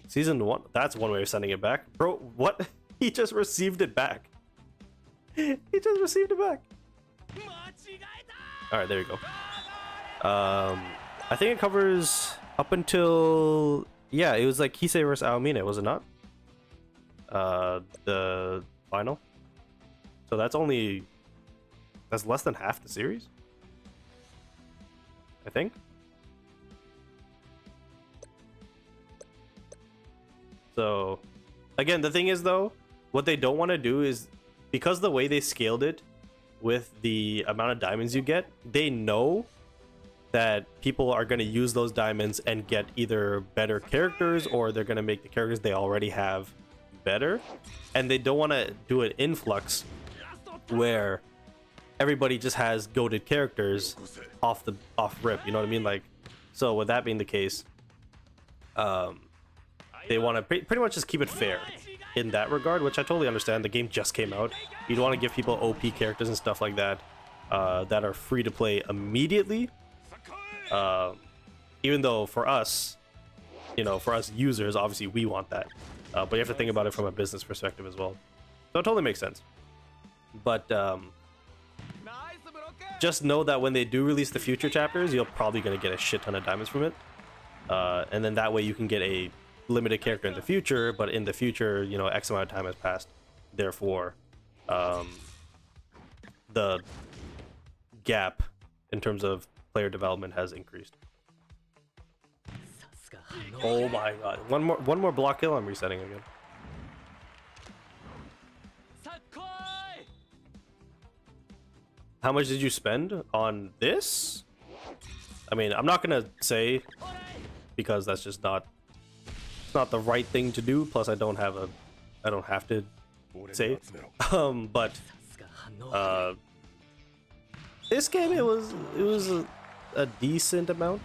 season 1. That's one way of sending it back. Bro, what? He just received it back. He just received it back. Alright, there you go. I think it covers up until... Yeah, it was like Kisei vs. Aomine, was it not? The final. So that's less than half the series, I think. So again, the thing is though, what they don't want to do is, because the way they scaled it with the amount of diamonds you get, they know that people are going to use those diamonds and get either better characters, or they're going to make the characters they already have better, and they don't want to do an influx where everybody just has goated characters off rip, you know what I mean? Like, so with that being the case, they want to pretty much just keep it fair in that regard, which I totally understand. The game just came out. You'd want to give people OP characters and stuff like that that are free to play immediately, even though for us, you know, for us users, obviously we want that. But you have to think about it from a business perspective as well. So it totally makes sense. But just know that when they do release the future chapters, you're probably gonna get a shit ton of diamonds from it. And then that way you can get a limited character in the future, but in the future, you know, X amount of time has passed. Therefore, the gap in terms of player development has increased. Oh my god. One more block kill, I'm resetting again. How much did you spend on this? I mean, I'm not gonna say because that's just not, it's not the right thing to do. Plus I don't have to say. But this game it was a decent amount.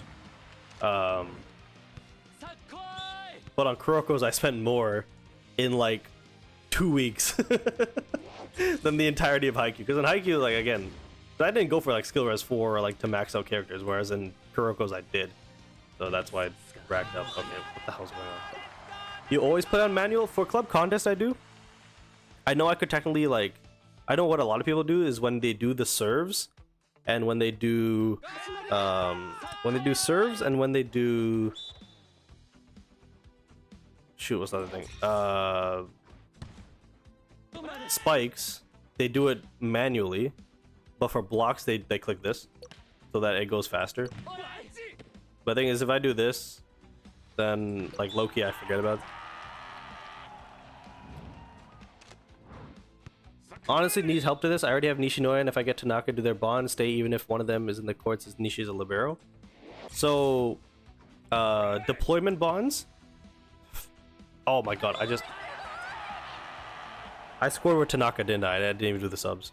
But on Kuroko's I spent more in like 2 weeks than the entirety of Haikyu. Because in Haikyu, like again, I didn't go for like skill res 4 or like to max out characters, whereas in Kuroko's I did. So that's why it racked up. Okay, what the hell's going on? You always play on manual? For club contest I do. I know I could technically like, I know what a lot of people do is when they do the serves and when they do serves and when they do shoot, what's the other thing? Spikes, they do it manually, but for blocks they click this so that it goes faster. But the thing is, if I do this, then like low-key I forget about it. Honestly, needs help to this. I already have Nishinoya, and if I get Tanaka do their bond, stay even if one of them is in the courts as Nishi's a libero. So deployment bonds. Oh my god, I scored with Tanaka, didn't I? I didn't even do the subs.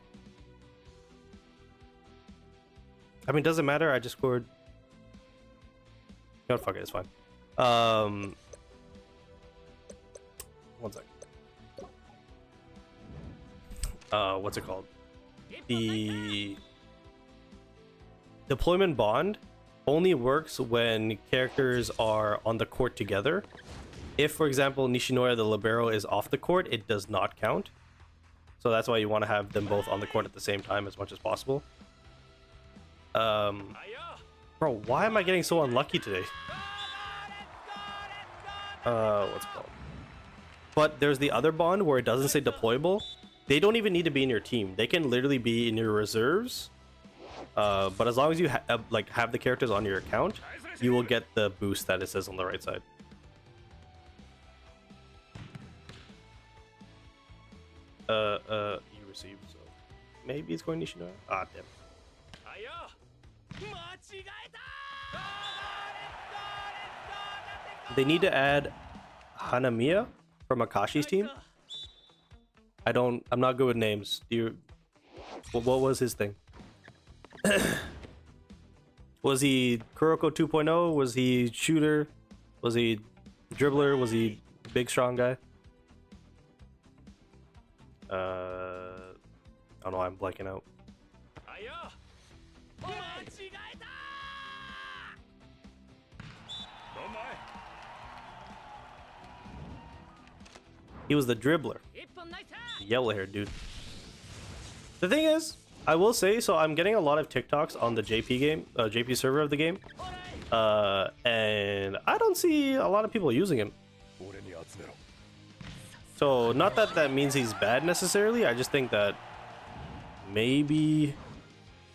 I mean, doesn't matter. I just scored. No, fuck it. It's fine. One sec. What's it called? The deployment bond only works when characters are on the court together. If, for example, Nishinoya the libero is off the court, it does not count. So that's why you want to have them both on the court at the same time as much as possible. Bro, why am I getting so unlucky today? What's it called? But there's the other bond where it doesn't say deployable. They don't even need to be in your team. They can literally be in your reserves. But as long as you have the characters on your account, you will get the boost that it says on the right side. You received, so maybe it's going Nishinoya. Ah, damn. They need to add Hanamiya from Akashi's team. I'm not good with names. What was his thing? Was he Kuroko 2.0? Was he shooter? Was he dribbler? Was he big strong guy? I don't know why I'm blanking out. He was the dribbler. Yellow hair dude. The thing is, I will say, so I'm getting a lot of TikToks on the JP server of the game. And I don't see a lot of people using him. So not that that means he's bad necessarily. I just think that maybe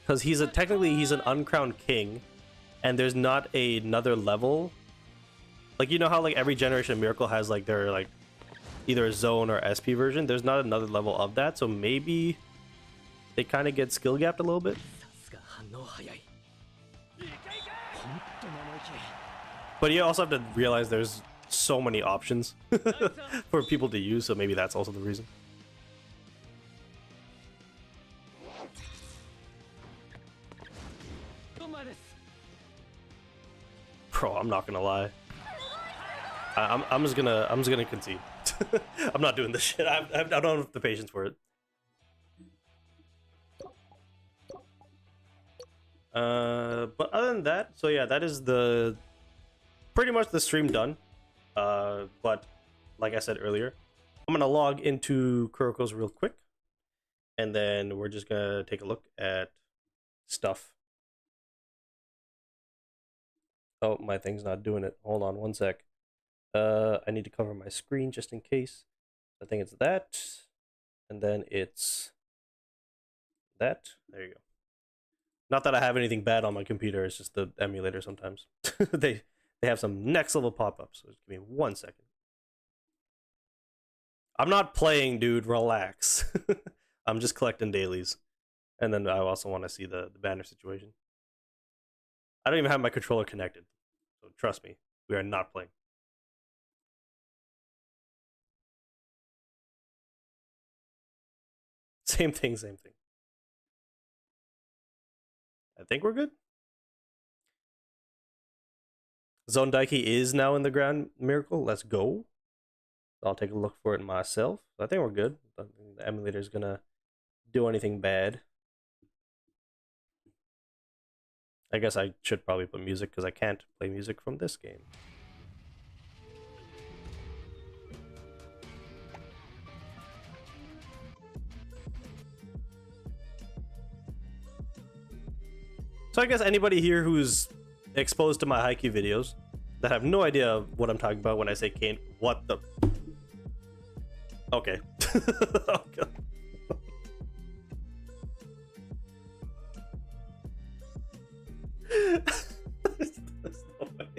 because technically he's an uncrowned king, and there's not another level. Like, you know how like every generation of Miracle has like their like either a zone or SP version. There's not another level of that, so maybe they kind of get skill gapped a little bit. But you also have to realize there's so many options for people to use, so maybe that's also the reason. Bro, I'm not gonna lie. I'm just gonna concede. I'm not doing this shit. I don't have the patience for it. But other than that, so yeah, that is pretty much the stream done. But like I said earlier, I'm gonna log into Kuroko's real quick, and then we're just gonna take a look at stuff. Oh, my thing's not doing it. Hold on one sec. I need to cover my screen just in case. I think it's that, and then it's that. There you go. Not that I have anything bad on my computer, it's just the emulator sometimes. they have some next level pop-ups, so just give me 1 second. I'm not playing, dude, relax. I'm just collecting dailies. And then I also want to see the banner situation. I don't even have my controller connected, so trust me, we are not playing. Same thing, same thing. I think we're good. Zone Daiki is now in the Grand Miracle. Let's go. I'll take a look for it myself. I think we're good. I don't think the emulator is gonna do anything bad. I guess I should probably put music because I can't play music from this game. So I guess anybody here who's exposed to my Haikyu videos that have no idea what I'm talking about when I say Kane, what the... Okay. Okay. There's no way.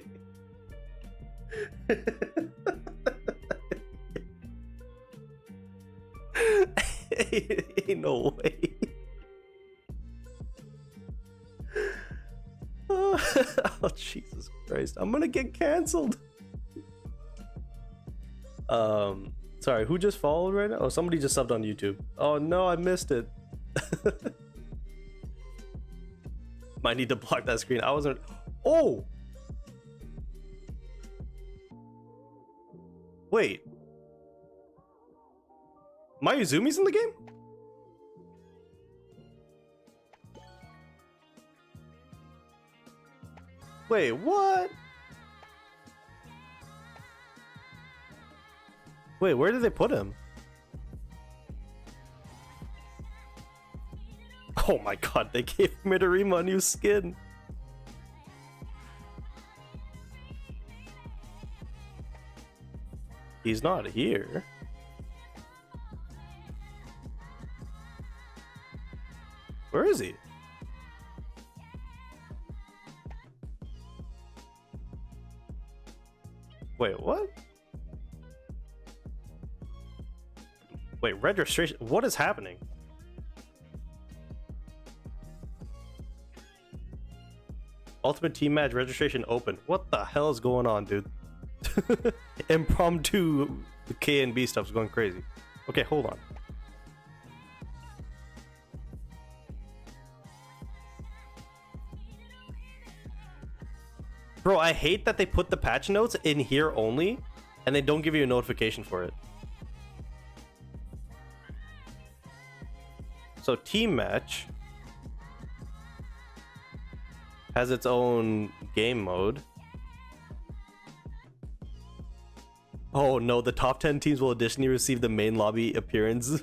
Ain't no way. Oh, Jesus Christ. I'm gonna get canceled. Sorry, who just followed right now? Oh, somebody just subbed on YouTube. Oh no, I missed it. Might need to block that screen. I wasn't... Oh! Wait. Mayuzumi's in the game? Wait, what? Wait, where did they put him? Oh my god, they gave Midorima a new skin. He's not here. Where is he? Wait, what? Wait, registration? What is happening? Ultimate Team Match registration open. What the hell is going on, dude? Impromptu K and B stuff's going crazy. Okay, hold on. Bro, I hate that they put the patch notes in here only, and they don't give you a notification for it. So Team Match has its own game mode. Oh no, the top 10 teams will additionally receive the main lobby appearance.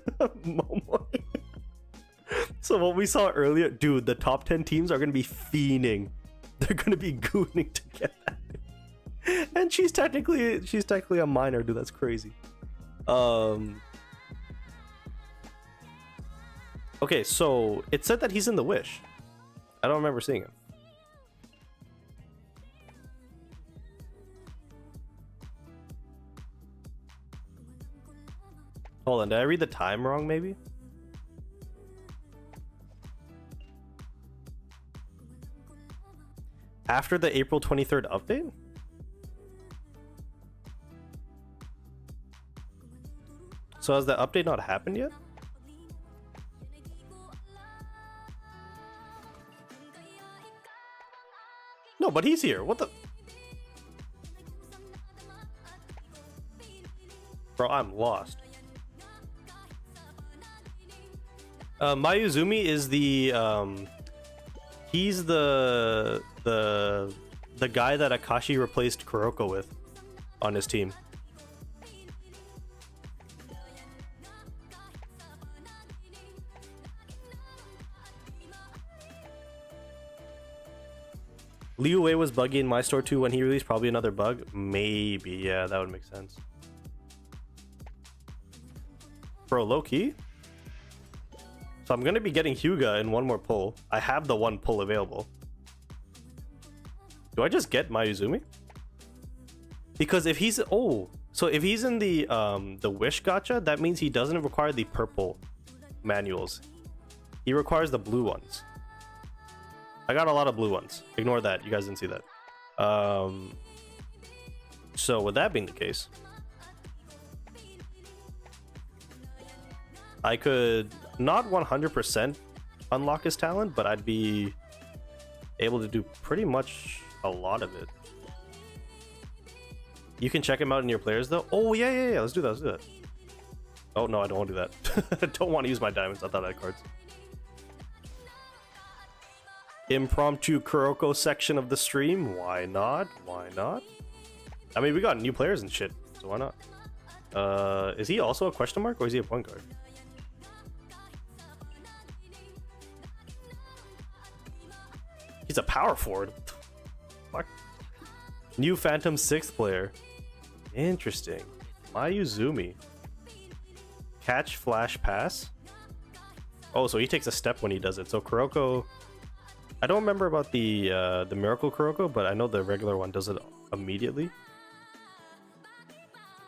So what we saw earlier, dude, the top 10 teams are gonna be fiending. They're gonna be gooning to get that. And she's technically a minor, dude. That's crazy. Okay, so it said that he's in the Wish. I don't remember seeing him. Hold on, did I read the time wrong, maybe? After the April 23rd update? So has the update not happened yet? No, but he's here. What the... Bro, I'm lost. Mayuzumi is the he's the guy that Akashi replaced Kuroko with on his team. Liu Wei was buggy in my store too when he released. Probably another bug. Maybe, yeah, that would make sense. Bro, low key. So I'm gonna be getting Hyuga in one more pull. I have the one pull available. Do I just get Mayuzumi? Because if he's so if he's in the Wish gacha, that means he doesn't require the purple manuals. He requires the blue ones. I got a lot of blue ones. Ignore that. You guys didn't see that. So with that being the case, I could not 100% unlock his talent, but I'd be able to do pretty much a lot of it. You can check him out in your players though. Oh yeah. Let's do that. Let's do that. Oh no, I don't want to do that. I don't want to use my diamonds. I thought I had cards. Impromptu Kuroko section of the stream. Why not? Why not? I mean, we got new players and shit, so why not? Is he also a question mark or is he a point guard? He's a power forward. Fuck. New Phantom 6th player. Interesting. Mayuzumi. Catch, flash, pass. Oh, so he takes a step when he does it. So Kuroko, I don't remember about the Miracle Kuroko, but I know the regular one does it immediately.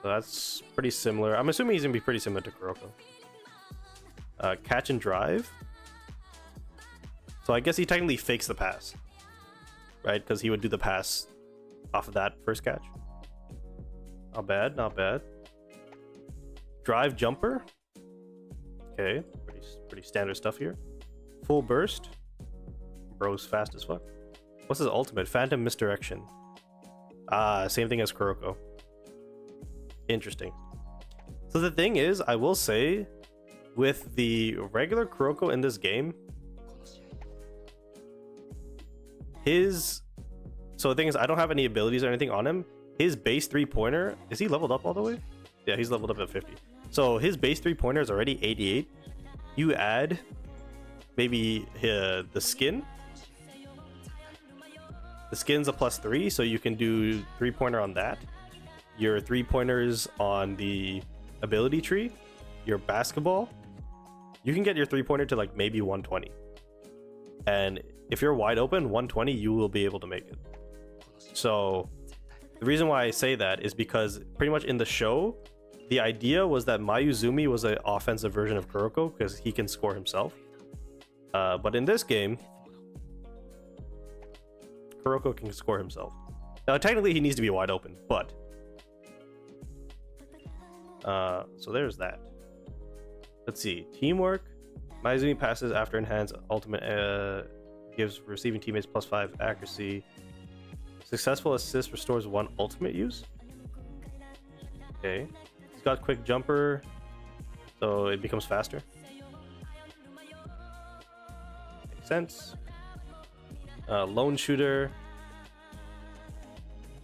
So that's pretty similar. I'm assuming he's gonna be pretty similar to Kuroko. Catch and drive. So I guess he technically fakes the pass, right? Because he would do the pass off of that first catch. Not bad, not bad. Drive jumper. Okay, pretty standard stuff here. Full burst. Bro's fast as fuck. What's his ultimate? Phantom misdirection. Ah, same thing as Kuroko. Interesting. So the thing is, I will say, with the regular Kuroko in this game, so the thing is, I don't have any abilities or anything on him. His base 3-pointer, is he leveled up all the way? Yeah, he's leveled up at 50. So his base 3-pointer is already 88. You add maybe the skin. The skin's a +3, so you can do 3-pointer on that. Your 3-pointers on the ability tree, your basketball. You can get your 3-pointer to like maybe 120. And if you're wide open, 120, you will be able to make it. So the reason why I say that is because pretty much in the show, the idea was that Mayuzumi was an offensive version of Kuroko because he can score himself. But in this game, Kuroko can score himself. Now, technically, he needs to be wide open, but... so there's that. Let's see. Teamwork. Mayuzumi passes after enhanced ultimate gives receiving teammates +5 accuracy. Successful assist restores 1 ultimate use. Okay. He's got quick jumper, so it becomes faster. Makes sense. Lone shooter.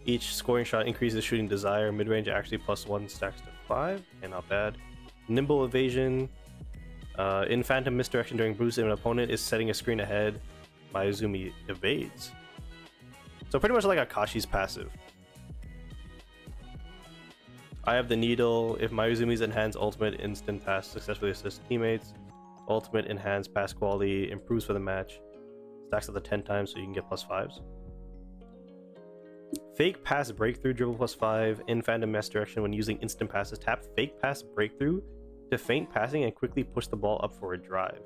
Each scoring shot increases shooting desire. Mid-range actually +1 stacks to 5. Okay, not bad. Nimble evasion. In Phantom misdirection during boost, if an opponent is setting a screen ahead, Mayuzumi evades. So pretty much like Akashi's passive. I have the needle. If Mayuzumi's enhanced ultimate instant pass successfully assists teammates, ultimate enhanced pass quality improves for the match. Stacks up to 10 times so you can get +5s. Fake pass breakthrough dribble +5 in Phantom misdirection when using instant passes. Tap fake pass breakthrough to feint passing and quickly push the ball up for a drive.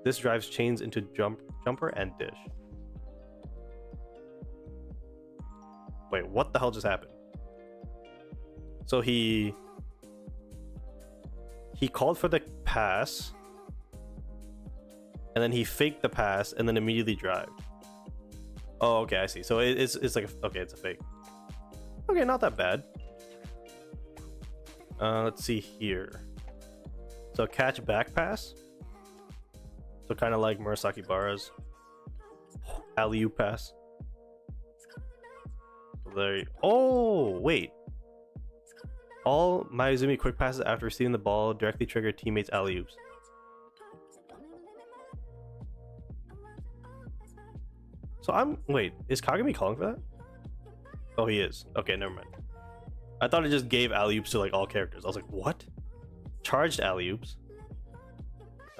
This drives chains into jumper and dish. Wait, what the hell just happened? So he called for the pass, and then he faked the pass, and then immediately drived. Oh, okay, I see. So it's like okay, it's a fake. Okay, not that bad. Let's see here. So catch back pass. So kind of like Murasaki Bara's alley-oop pass. There. Oh wait. All Mayuzumi quick passes after receiving the ball directly trigger teammates' alley-oops. So wait, is Kagami calling for that? Oh, he is. Okay, never mind. I thought it just gave alley-oops to like all characters. I was like, what? Charged alley-oops.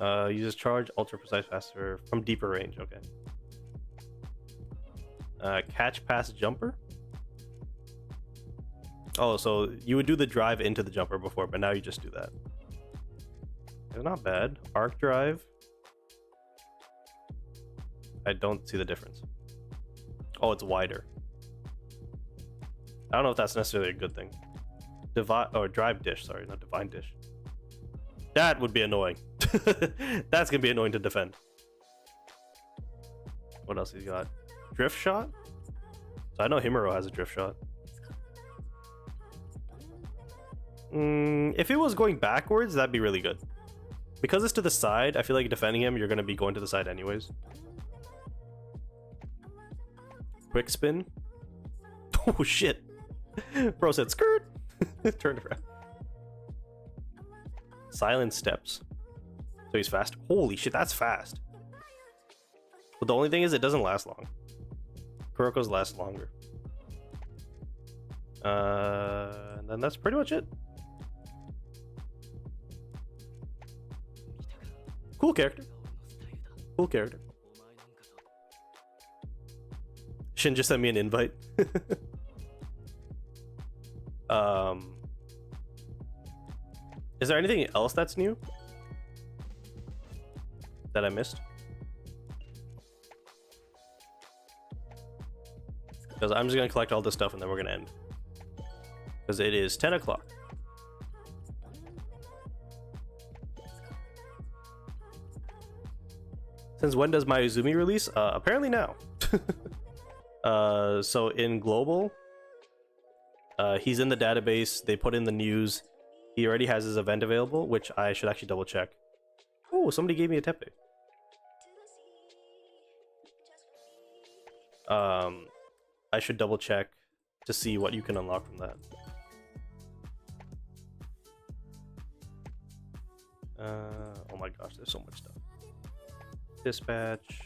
Uses charge, ultra precise, faster from deeper range. Okay. Catch pass jumper. Oh, so you would do the drive into the jumper before, but now you just do that. It's not bad. Arc drive. I don't see the difference. Oh, it's wider. I don't know if that's necessarily a good thing. Drive dish, sorry, not divine dish. That would be annoying. That's gonna be annoying to defend. What else he's got? Drift shot? So I know Himuro has a drift shot. If it was going backwards, that'd be really good. Because it's to the side, I feel like defending him, you're gonna be going to the side anyways. Quick spin. Oh shit. Bro said skirt. Turned around. Silent steps. So he's fast. Holy shit, that's fast. But the only thing is it doesn't last long. Kuroko's last longer. And then that's pretty much it. Cool character. Cool character. Shin just sent me an invite. Is there anything else that's new that I missed? Because I'm just gonna collect all this stuff and then we're gonna end. Because it is 10 o'clock. Since when does Mayuzumi release? Apparently now. So in global, he's in the database. They put in the news. He already has his event available, which I should actually double check. Oh, somebody gave me a tepe. I should double check to see what you can unlock from that. Oh my gosh, there's so much stuff. Dispatch,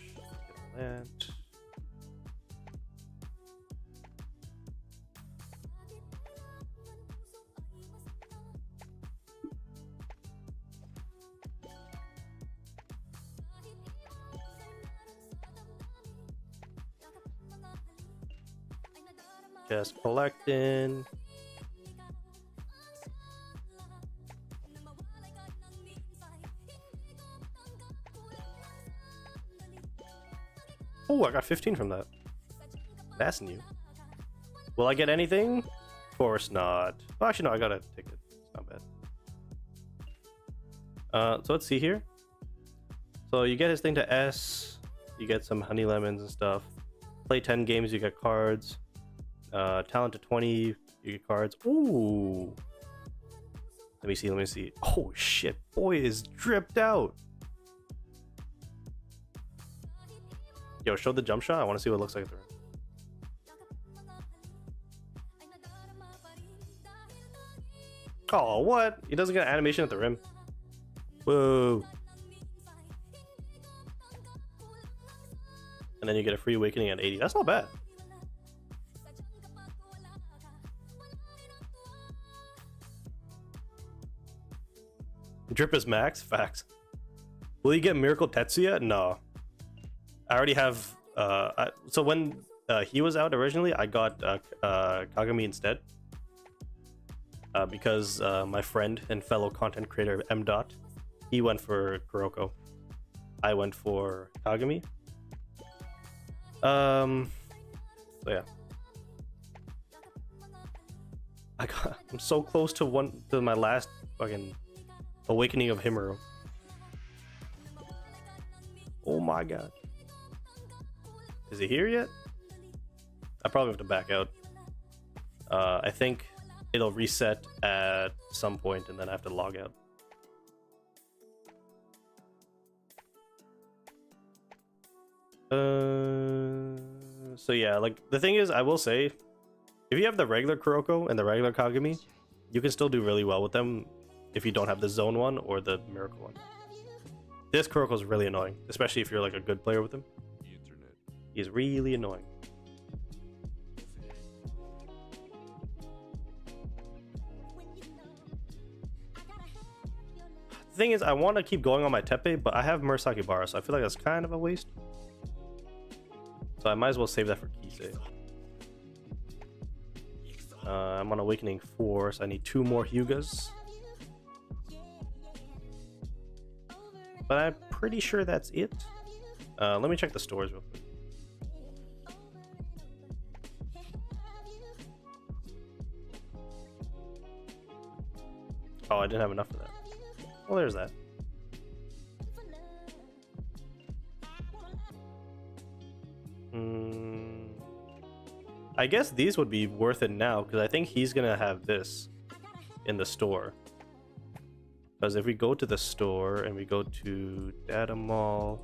that. Just collecting. Oh, I got 15 from that. That's new. Will I get anything? Of course not. Well, actually, no, I got a ticket. It's not bad. So let's see here. So you get his thing to S. You get some honey lemons and stuff. Play 10 games, you get cards. Talent to 20, you get cards. Ooh. Let me see, let me see. Oh shit, boy is dripped out. Yo, show the jump shot. I want to see what it looks like at the rim. Oh, what? He doesn't get an animation at the rim. Whoa. And then you get a free awakening at 80. That's not bad. Drip is max? Facts. Will you get Miracle Tetsuya? No. I already have... so when he was out originally, I got Kagami instead. Because my friend and fellow content creator M. Dot, he went for Kuroko. I went for Kagami. So yeah. I'm so close to my last fucking awakening of Himuro. Oh my god. Is he here yet? I probably have to back out. I think it'll reset at some point and then I have to log out. So yeah, like the thing is, I will say, if you have the regular Kuroko and the regular Kagami, you can still do really well with them if you don't have the zone one or the miracle one. This Kuroko is really annoying, especially if you're like a good player with him. He's really annoying. The thing is, I want to keep going on my Tepe, but I have Murasaki Bara, so I feel like that's kind of a waste. So I might as well save that for Kisei. I'm on Awakening 4, so I need 2 more Hyugas. But I'm pretty sure that's it. Let me check the stores real quick. Oh, I didn't have enough of that. Well, there's that. I guess these would be worth it now, because I think he's gonna have this in the store. Because if we go to the store and we go to Data Mall,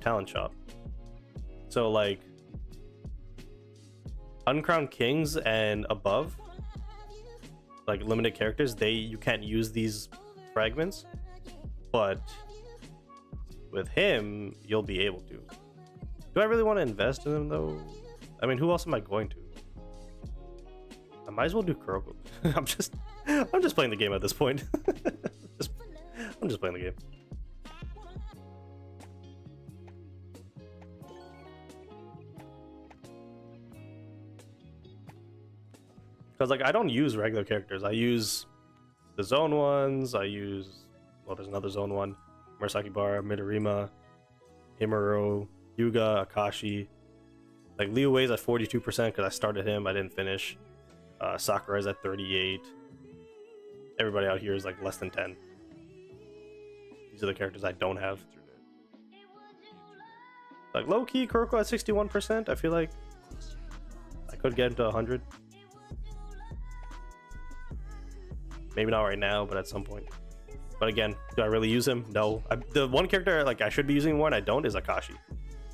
Talent Shop, so like Uncrowned Kings and above, like limited characters, you can't use these fragments, but with him you'll be able to. Do I really want to invest in him though? I mean, who else am I going to? I might as well do Kuroko. I'm just playing the game at this point. I'm just playing the game. Because like I don't use regular characters. I use the zone ones. I use, well, there's another zone one: Murasaki Bara, Midorima, Himuro, Yuga, Akashi. Like Liu Wei's at 42% because I started him, I didn't finish. Sakurai's at 38. Everybody out here is like less than 10. These are the characters I don't have. Like low key, Kuroko at 61%. I feel like I could get into 100. Maybe not right now, but at some point. But again, do I really use him? No. The one character like I should be using more and I don't is Akashi.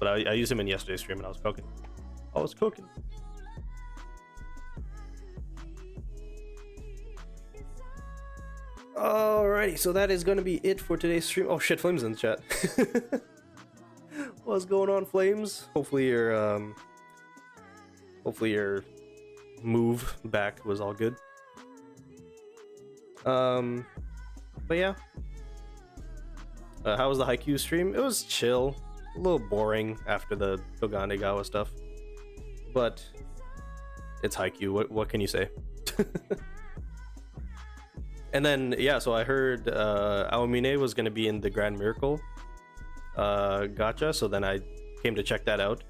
But I used him in yesterday's stream and I was cooking. Alrighty, so that is going to be it for today's stream. Oh shit, Flames in the chat. What's going on, Flames? Hopefully your move back was all good. But yeah. How was the Haikyu stream? It was chill. A little boring after the Koganegawa stuff. But it's Haikyu. What can you say? And then, yeah, so I heard Aomine was going to be in the Grand Miracle gacha, so then I came to check that out.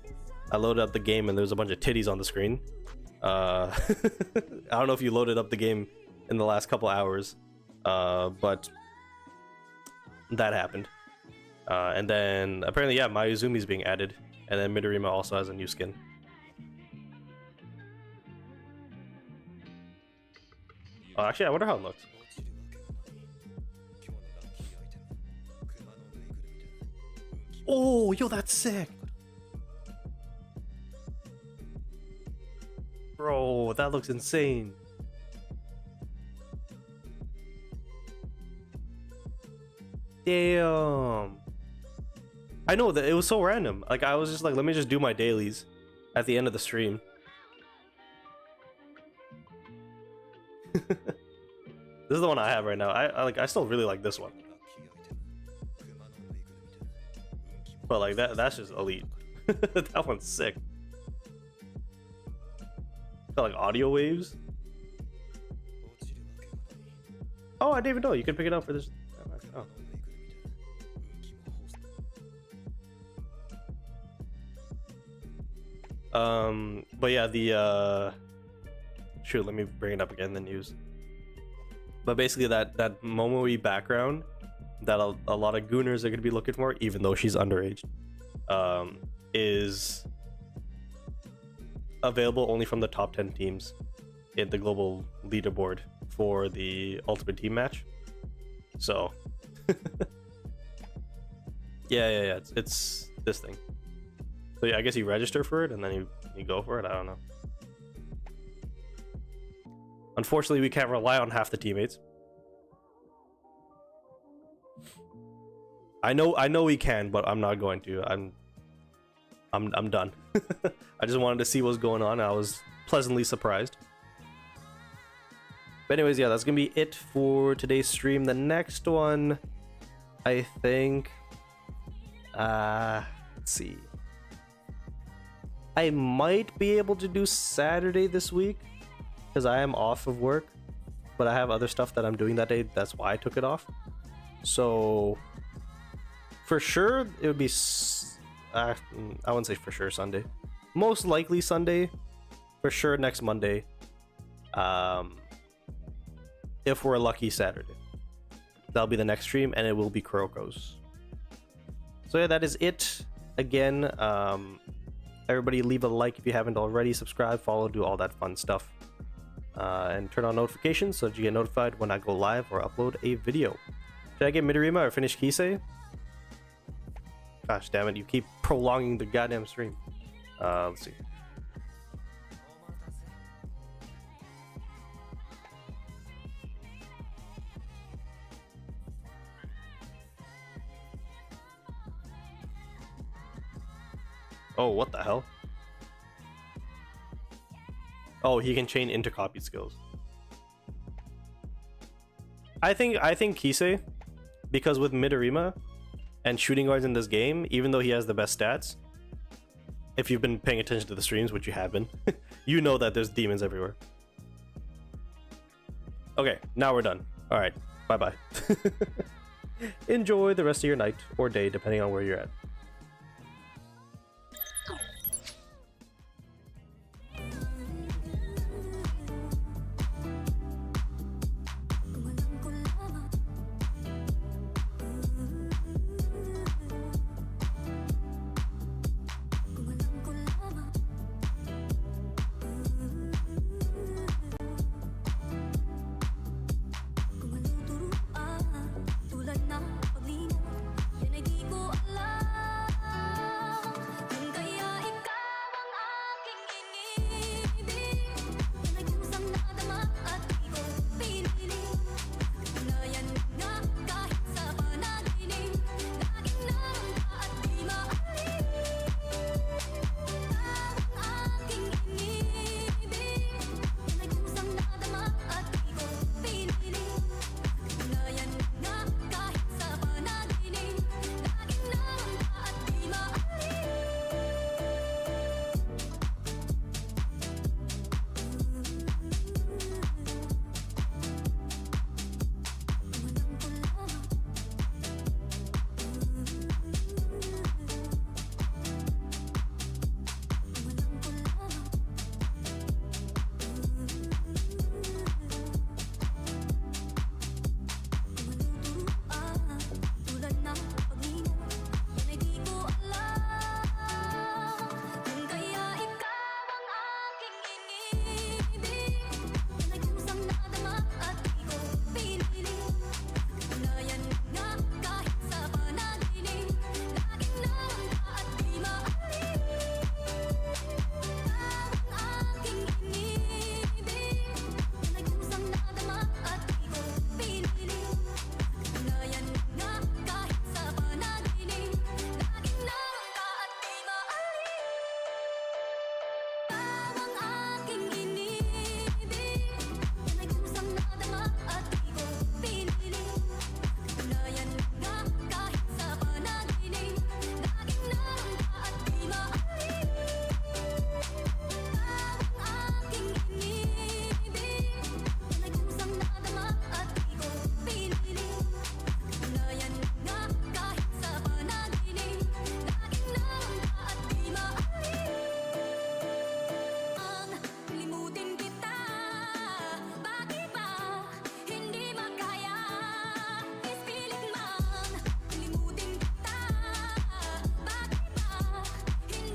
I loaded up the game and there was a bunch of titties on the screen. I don't know if you loaded up the game in the last couple hours, but that happened. And then apparently, yeah, Mayuzumi's being added, and then Midorima also has a new skin. Oh, actually, I wonder how it looks. Oh, yo, that's sick. Bro, that looks insane. Damn. I know that it was so random. Like, I was just like, let me just do my dailies at the end of the stream. This is the one I have right now. I still really like this one. But like that's just elite. That one's sick. Got like audio waves. Oh, I didn't even know you could pick it up for this. Oh. But yeah, the shoot, let me bring it up again, the news. But basically that Momoe background that a lot of gooners are going to be looking for, even though she's underage, is available only from the top 10 teams in the global leaderboard for the ultimate team match. So yeah, it's this thing. So yeah, I guess you register for it and then you go for it. I don't know. Unfortunately, we can't rely on half the teammates. I know we can, but I'm not going to. I'm done. I just wanted to see what's going on. I was pleasantly surprised. But anyways, yeah, that's gonna be it for today's stream. The next one, I think, let's see. I might be able to do Saturday this week because I am off of work, but I have other stuff that I'm doing that day. That's why I took it off. So for sure, it would be, I wouldn't say for sure Sunday. Most likely Sunday. For sure next Monday. If we're lucky, Saturday. That'll be the next stream, and it will be Kuroko's. So yeah, that is it. Again, everybody leave a like if you haven't already. Subscribe, follow, do all that fun stuff. And turn on notifications so that you get notified when I go live or upload a video. Should I get Midorima or finish Kisei? Gosh damn it, you keep prolonging the goddamn stream. Let's see. Oh, what the hell? Oh, he can chain intercopy skills. I think Kisei, because with Midorima and shooting guards in this game, even though he has the best stats, if you've been paying attention to the streams, which you have been, you know that there's demons everywhere. Okay, now we're done. All right, bye-bye. Enjoy the rest of your night or day, depending on where you're at.